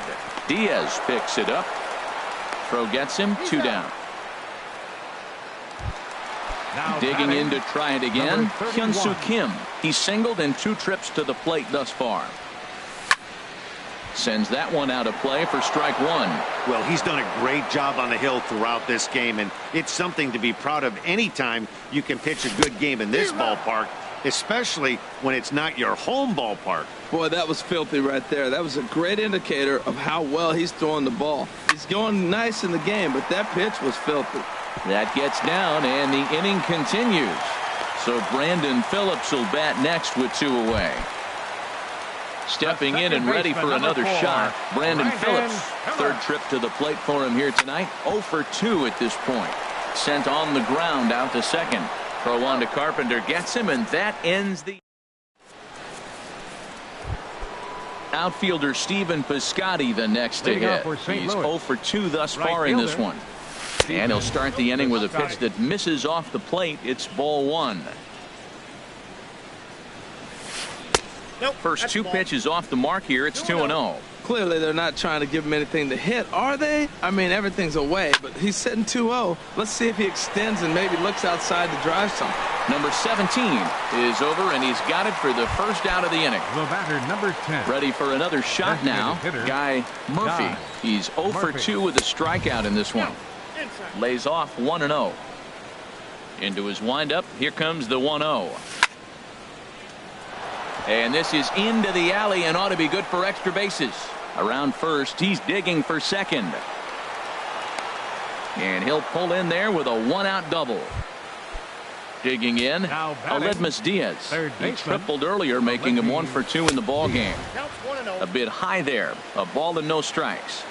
Diaz picks it up. Throw gets him, 2 down. Digging in to try it again, Hyun-Soo Kim. He's singled in 2 trips to the plate thus far. Sends that one out of play for strike 1. Well, he's done a great job on the hill throughout this game, and it's something to be proud of anytime you can pitch a good game in this ballpark, especially when it's not your home ballpark. Boy, that was filthy right there. That was a great indicator of how well he's throwing the ball. He's going nice in the game, but that pitch was filthy. That gets down, and the inning continues. So Brandon Phillips will bat next with 2 away. Stepping in and ready for another shot, Brandon Phillips. Third trip to the plate for him here tonight. 0 for 2 at this point. Sent on the ground out to second. Throw on to Carpenter gets him, and that ends the. Outfielder Stephen Piscotty the next to hit. He's 0 for 2 thus far in this one. And he'll start the inning with a pitch that misses off the plate. It's ball 1. First 2 pitches off the mark here. It's 2-0. Clearly they're not trying to give him anything to hit, are they? I mean, everything's away, but he's sitting 2-0. Let's see if he extends and maybe looks outside to drive something. Number 17 is over, and he's got it for the first out of the inning. The batter, number 10. Ready for another shot now. Guy Murphy. He's 0 for 2 with a strikeout in this one. Lays off 1-0. Into his windup. Here comes the 1-0. And this is into the alley and ought to be good for extra bases. Around first, he's digging for second. And he'll pull in there with a 1-out double. Digging in, Aledmus Diaz. He tripled earlier, making him 1 for 2 in the ball game. A bit high there. A ball and no strikes.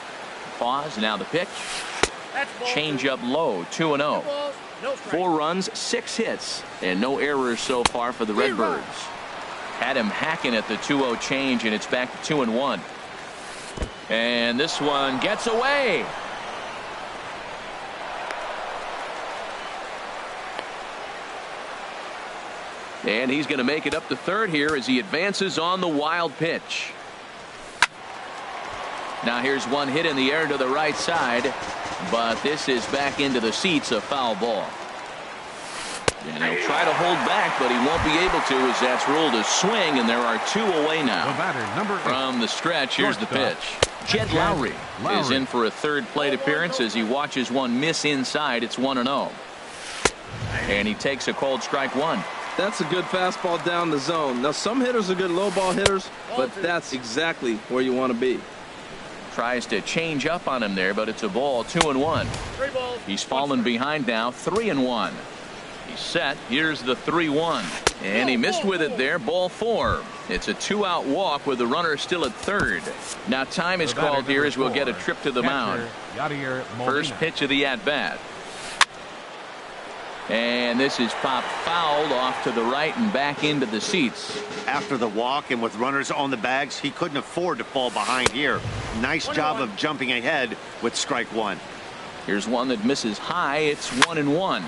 Pause, now the pitch. Change up low, 2-0. 4 runs, 6 hits, and no errors so far for the Redbirds. Had him hacking at the 2-0 change, and it's back to 2-1. And this one gets away. And he's going to make it up to third here as he advances on the wild pitch. Now here's one hit in the air to the right side, but this is back into the seats, a foul ball. And he'll try to hold back, but he won't be able to as that's ruled a swing, and there are 2 away now. The batter, number 8. From the stretch, here's the pitch. Jed Lowry is in for a third plate appearance as he watches one miss inside. It's 1-0. And he takes a called strike one. That's a good fastball down the zone. Now, some hitters are good low ball hitters, but that's exactly where you want to be. Tries to change up on him there, but it's a ball. 2-1. He's fallen behind now. 3-1. He's set. Here's the 3-1. And he missed with it there. Ball 4. It's a 2-out walk with the runner still at third. Now time is called here as we'll get a trip to the mound. First pitch of the at-bat. And this is popped fouled off to the right and back into the seats. After the walk and with runners on the bags, he couldn't afford to fall behind here. Nice job of jumping ahead with strike one. Here's one that misses high. It's 1-1.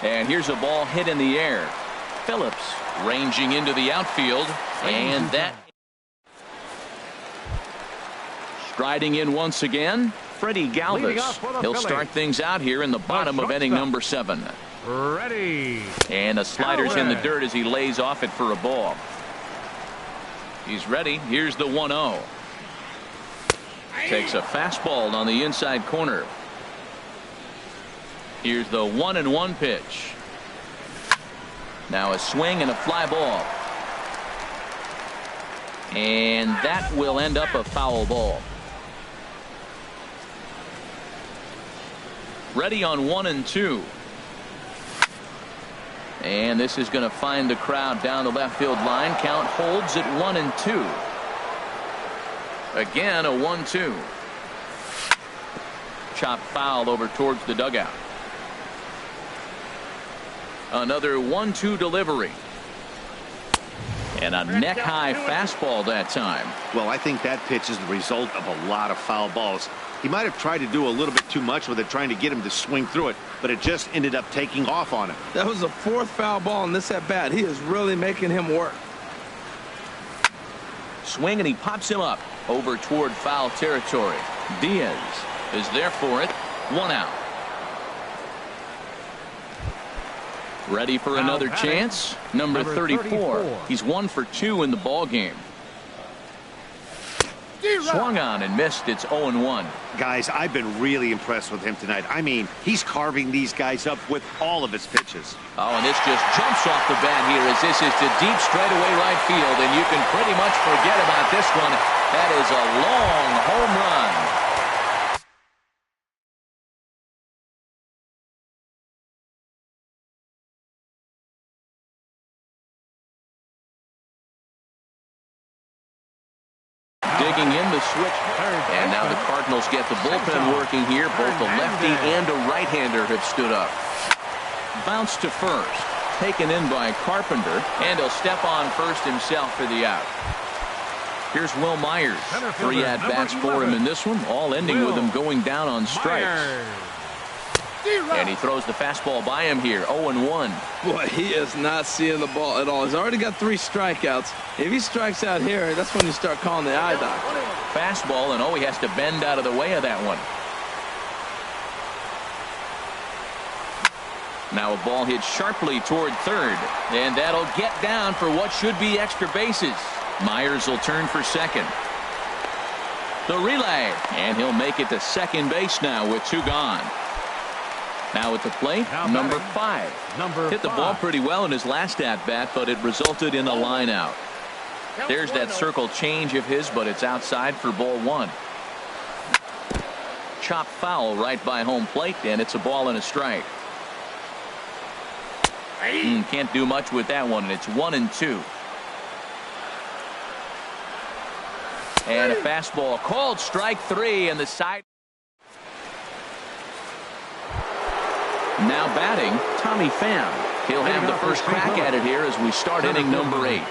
And here's a ball hit in the air. Phillips ranging into the outfield. And that. Striding in once again, Freddie Galvis. He'll start things out here in the bottom of inning number 7. Ready. And the slider's in the dirt as he lays off it for a ball. He's ready. Here's the 1-0. Takes a fastball on the inside corner. Here's the 1-1 pitch. Now a swing and a fly ball. And that will end up a foul ball. Ready on 1-2. And this is going to find the crowd down the left field line. Count holds at 1-2. Again a 1-2. Chop foul over towards the dugout. Another 1-2 delivery. And a neck-high fastball that time. Well, I think that pitch is the result of a lot of foul balls. He might have tried to do a little bit too much with it, trying to get him to swing through it, but it just ended up taking off on him. That was the 4th foul ball in this at-bat. He is really making him work. Swing, and he pops him up over toward foul territory. Diaz is there for it. 1 out. Ready for another chance. Number 34. He's 1 for 2 in the ball game. Swung on and missed. It's 0-1. Guys, I've been really impressed with him tonight. I mean, he's carving these guys up with all of his pitches. Oh, and this just jumps off the bat here as this is to deep straightaway right field, and you can pretty much forget about this one. That is a long home run. Digging in the switch. And now the Cardinals get the bullpen working here. Both the lefty and a right-hander have stood up. Bounce to first. Taken in by Carpenter. And he'll step on first himself for the out. Here's Will Myers. 3 at-bats for him in this one. All ending with him going down on strikes. And he throws the fastball by him here. 0-1. Boy, he is not seeing the ball at all. He's already got 3 strikeouts. If he strikes out here, that's when you start calling the eye doctor. Fastball, and he has to bend out of the way of that one. Now a ball hit sharply toward third, and that'll get down for what should be extra bases. Myers will turn for second. The relay, and he'll make it to second base now with 2 gone. Now at the plate, number 5. Hit the ball pretty well in his last at-bat, but it resulted in a line out. There's that circle change of his, but it's outside for ball 1. Chop foul right by home plate, and it's a ball and a strike. Can't do much with that one, and it's 1-2. And a fastball called strike 3, and the side. Now batting, Tommy Pham. He'll have the first crack at it here as we start inning number 8.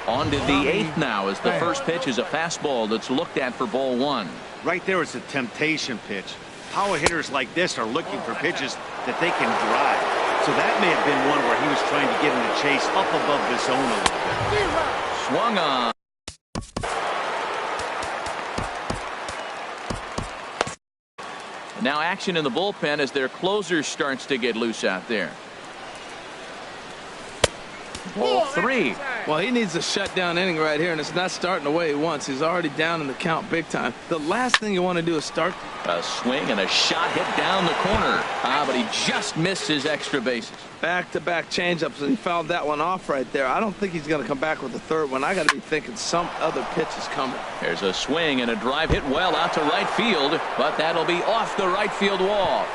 On to the 8th now as the first pitch is a fastball that's looked at for ball 1. Right there is a temptation pitch. Power hitters like this are looking for pitches that they can drive. So that may have been one where he was trying to get him to chase up above the zone a little bit. Swung on. Now action in the bullpen as their closer starts to get loose out there. ball 3. Well, he needs a shutdown inning right here, and it's not starting the way he wants. He's already down in the count big time. The last thing you want to do is start. A swing and a shot hit down the corner. But he just missed his extra bases. Back-to-back changeups, and he fouled that one off right there. I don't think he's going to come back with the third one. I got to be thinking some other pitch is coming. There's a swing and a drive hit well out to right field, but that'll be off the right field wall.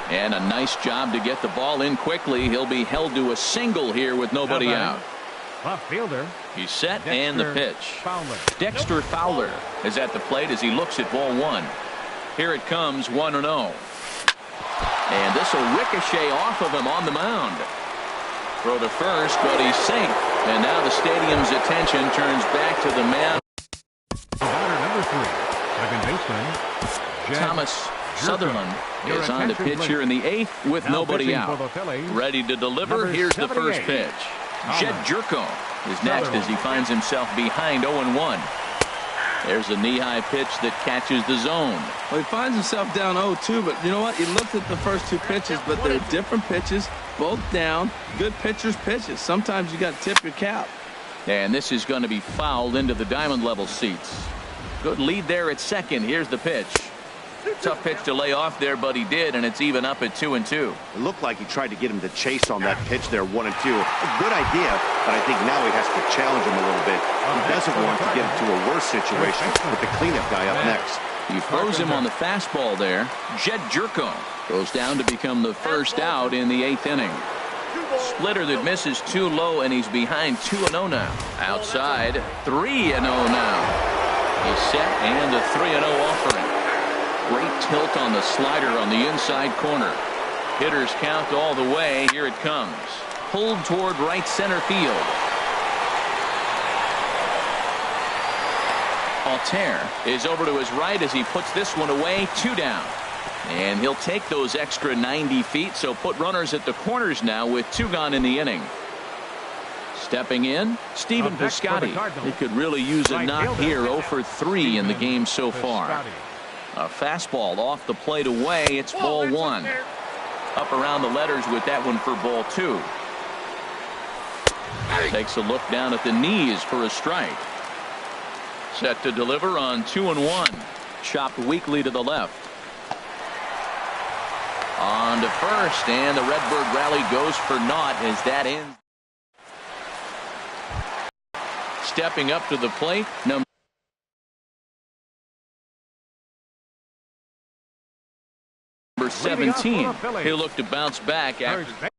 And a nice job to get the ball in quickly. He'll be held to a single here with nobody out. Left fielder. He's set, and the pitch. Fowler. Dexter Fowler is at the plate as he looks at ball 1. Here it comes, 1-0. And this will ricochet off of him on the mound. Throw to first, but he's safe. And now the stadium's attention turns back to the man. Batter number 3, second baseman, Thomas Sutherland is on the pitch here in the 8th with nobody out. Ready to deliver. Here's the first pitch. Jed Jerko is next as he finds himself behind 0-1. There's a knee-high pitch that catches the zone. Well, he finds himself down 0-2, but you know what? He looked at the first 2 pitches, but they're different pitches, both down. Good pitchers' pitches. Sometimes you got to tip your cap. And this is going to be fouled into the diamond level seats. Good lead there at second. Here's the pitch. Tough pitch to lay off there, but he did, and it's even up at 2-2. It looked like he tried to get him to chase on that pitch there, 1-2. A good idea, but I think now he has to challenge him a little bit. He doesn't want to get into a worse situation with the cleanup guy up next. He throws him on the fastball there. Jed Jerko goes down to become the first out in the 8th inning. Splitter that misses too low, and he's behind 2-0 now. Outside, 3-0 now. He's set, and a 3-0 offering. Great tilt on the slider on the inside corner. Hitters count all the way. Here it comes. Pulled toward right center field. Altair is over to his right as he puts this one away. 2 down. And he'll take those extra 90 feet, so put runners at the corners now with 2 gone in the inning. Stepping in, Stephen Piscotty. He could really use a knock here. 0 for 3 in the game so far. A fastball off the plate away. It's ball 1. Up around the letters with that one for ball 2. Takes a look down at the knees for a strike. Set to deliver on 2-1. Chopped weakly to the left. On to first, and the Redbird rally goes for naught as that ends. Stepping up to the plate, number 17. He'll look to bounce back after.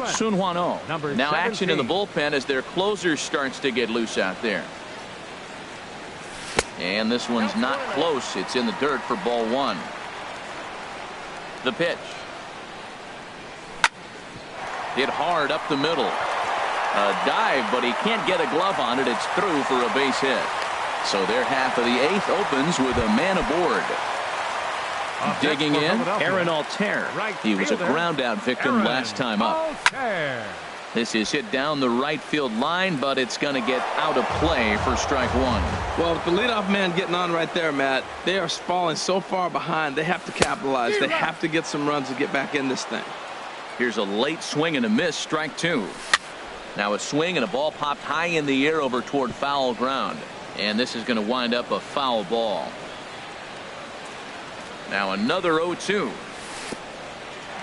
Sun Hwan-oh. Now action in the bullpen as their closer starts to get loose out there. And this one's not close. It's in the dirt for ball 1. The pitch. Hit hard up the middle. A dive, but he can't get a glove on it. It's through for a base hit. So their half of the 8th opens with a man aboard. Digging in, Aaron Altair. He was a ground out victim last time up. This is hit down the right field line, but it's going to get out of play for strike 1. Well, with the leadoff man getting on right there, Matt, they are falling so far behind. They have to capitalize. They have to get some runs to get back in this thing. Here's a late swing and a miss, strike 2. Now a swing and a ball popped high in the air over toward foul ground. And this is going to wind up a foul ball. Now another 0-2.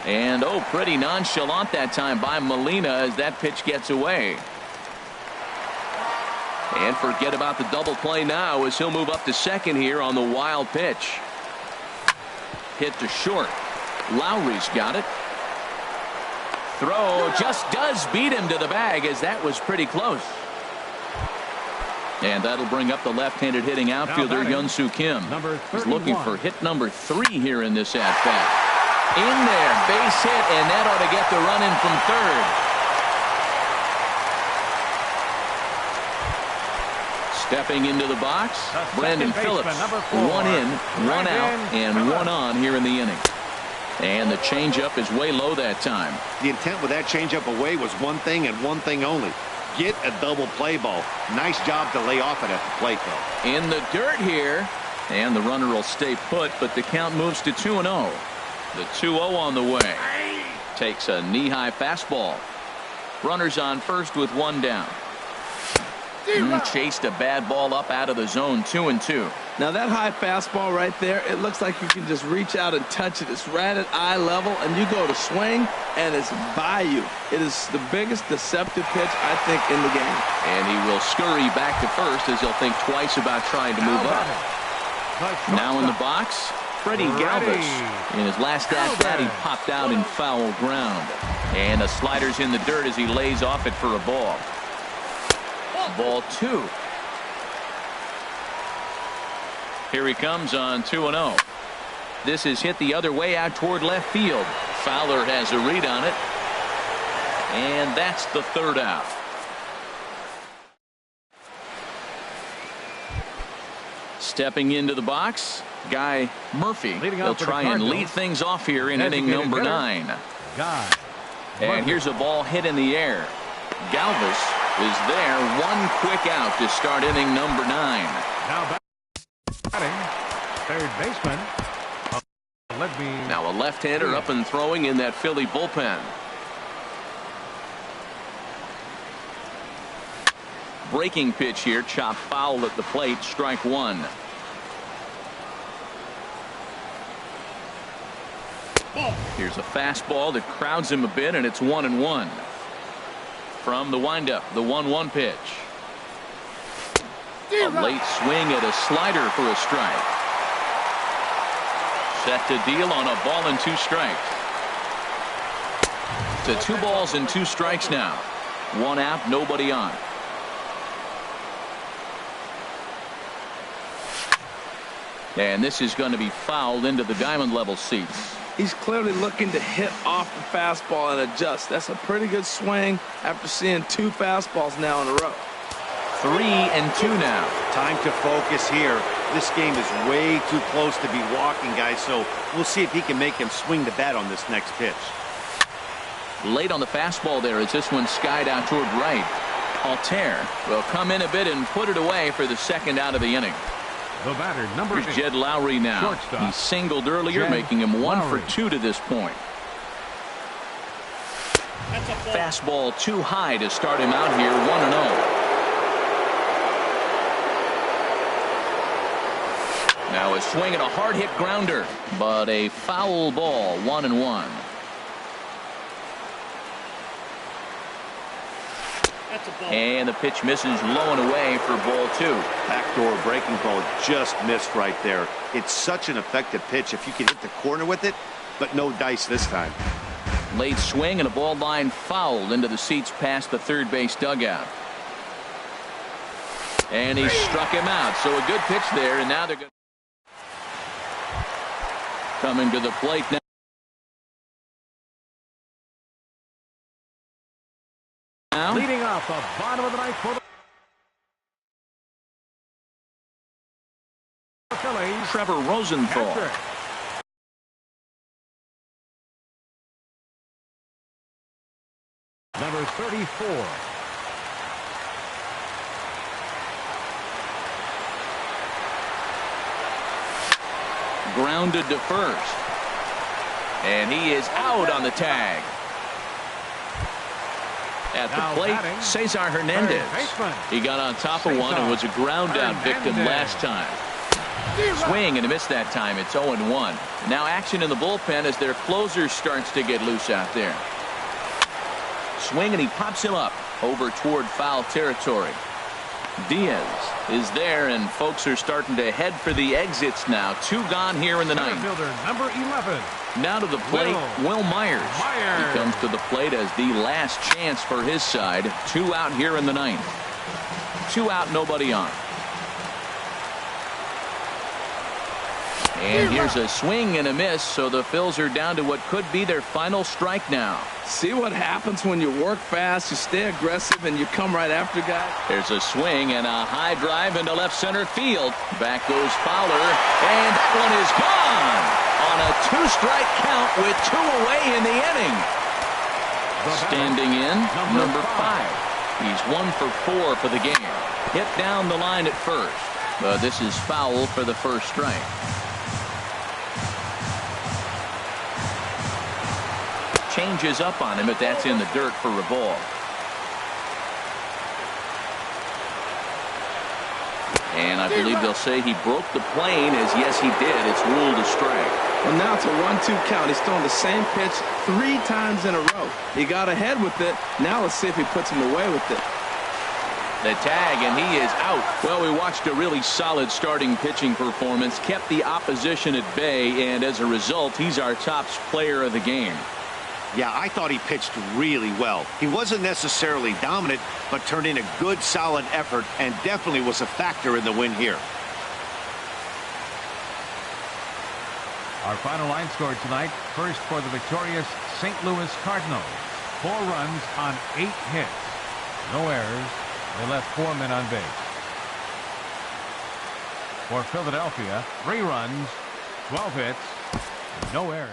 And pretty nonchalant that time by Molina as that pitch gets away. And forget about the double play now as he'll move up to second here on the wild pitch. Hit to short. Lowry's got it. Throw just does beat him to the bag as that was pretty close. And that'll bring up the left-handed hitting outfielder Hyun-Soo Kim. He's looking for hit number 3 here in this at-bat. In there, base hit, and that ought to get the run in from third. Stepping into the box, Brandon Phillips. 1 in, 1 out, and 1 on here in the inning. And the changeup is way low that time. The intent with that changeup away was one thing and one thing only. Get a double play ball. Nice job to lay off it at the plate, though. In the dirt here, and the runner will stay put, but the count moves to 2-0. The 2-0 on the way. Takes a knee-high fastball. Runners on first with one down. Chased a bad ball up out of the zone. 2-2. Now that high fastball right there, it looks like you can just reach out and touch it. It's right at eye level, and you go to swing, and it's by you. It is the biggest deceptive pitch, I think, in the game. And he will scurry back to first as he'll think twice about trying to move up. Now in the box, Freddie Galvis. In his last at-bat, he popped out in foul ground. And the slider's in the dirt as he lays off it for a ball. Ball 2. Here he comes on 2-0. This is hit the other way out toward left field. Fowler has a read on it. And that's the third out. Stepping into the box, Guy Murphy. He'll try and lead things off here in inning number 9. And here's a ball hit in the air. Galvis is there. One quick out to start inning number 9. Now batting, third baseman. Now a left-hander up and throwing in that Philly bullpen. Breaking pitch here, chopped foul at the plate, strike 1. Here's a fastball that crowds him a bit, and it's 1-1. From the windup, the 1-1 pitch. A late swing at a slider for a strike. Set to deal on a ball and 2 strikes. To 2 balls and 2 strikes now. 1 out, nobody on. And this is going to be fouled into the diamond level seats. He's clearly looking to hit off the fastball and adjust. That's a pretty good swing after seeing 2 fastballs now in a row. 3-2 now. Time to focus here. This game is way too close to be walking, guys, so we'll see if he can make him swing the bat on this next pitch. Late on the fastball there as this one skied out toward right. Altair will come in a bit and put it away for the second out of the inning. The batter, number 8. Here's Jed Lowry now. Shortstop. He singled earlier, Jed making him 1 Lowry. for 2 to this point. Fastball too high to start him out here. 1-0. Now a swing and a hard hit grounder, but a foul ball. 1-1. And the pitch misses low and away for ball 2. Backdoor breaking ball just missed right there. It's such an effective pitch if you can hit the corner with it, but no dice this time. Late swing and a ball line fouled into the seats past the third base dugout. And he struck him out. So a good pitch there, and now they're going to coming to the plate now. Leading off the bottom of the ninth for the Phillies, Trevor Rosenthal. Patrick. Number 34. Grounded to first. And he is out on the tag. At the plate, Cesar Hernandez. He got on top of one and was a ground out victim last time. Swing and a miss that time. It's 0-1. Now action in the bullpen as their closer starts to get loose out there. Swing and he pops him up over toward foul territory. Diaz is there, and folks are starting to head for the exits now. 2 gone here in the ninth. Fielder number 11. Now to the plate, Will Myers. He comes to the plate as the last chance for his side. 2 out here in the ninth. 2 out, nobody on. And here's a swing and a miss, so the Phils are down to what could be their final strike now. See what happens when you work fast, you stay aggressive, and you come right after guys. There's a swing and a high drive into left center field. Back goes Fowler, and that one is gone on a 2-strike count with 2 away in the inning. Standing in, number 5. He's 1 for 4 for the game. Hit down the line at first, but this is foul for the first strike. changes up on him, but that's in the dirt for a ball. And I believe they'll say he broke the plane, as yes, he did. It's ruled a strike. Well, now it's a 1-2 count. He's throwing the same pitch 3 times in a row. He got ahead with it. Now let's see if he puts him away with it. The tag, and he is out. Well, we watched a really solid starting pitching performance, kept the opposition at bay, and as a result, he's our top player of the game. Yeah, I thought he pitched really well. He wasn't necessarily dominant, but turned in a good, solid effort and definitely was a factor in the win here. Our final line score tonight. First for the victorious St. Louis Cardinals. 4 runs on 8 hits. No errors. They left 4 men on base. For Philadelphia, 3 runs, 12 hits, no errors.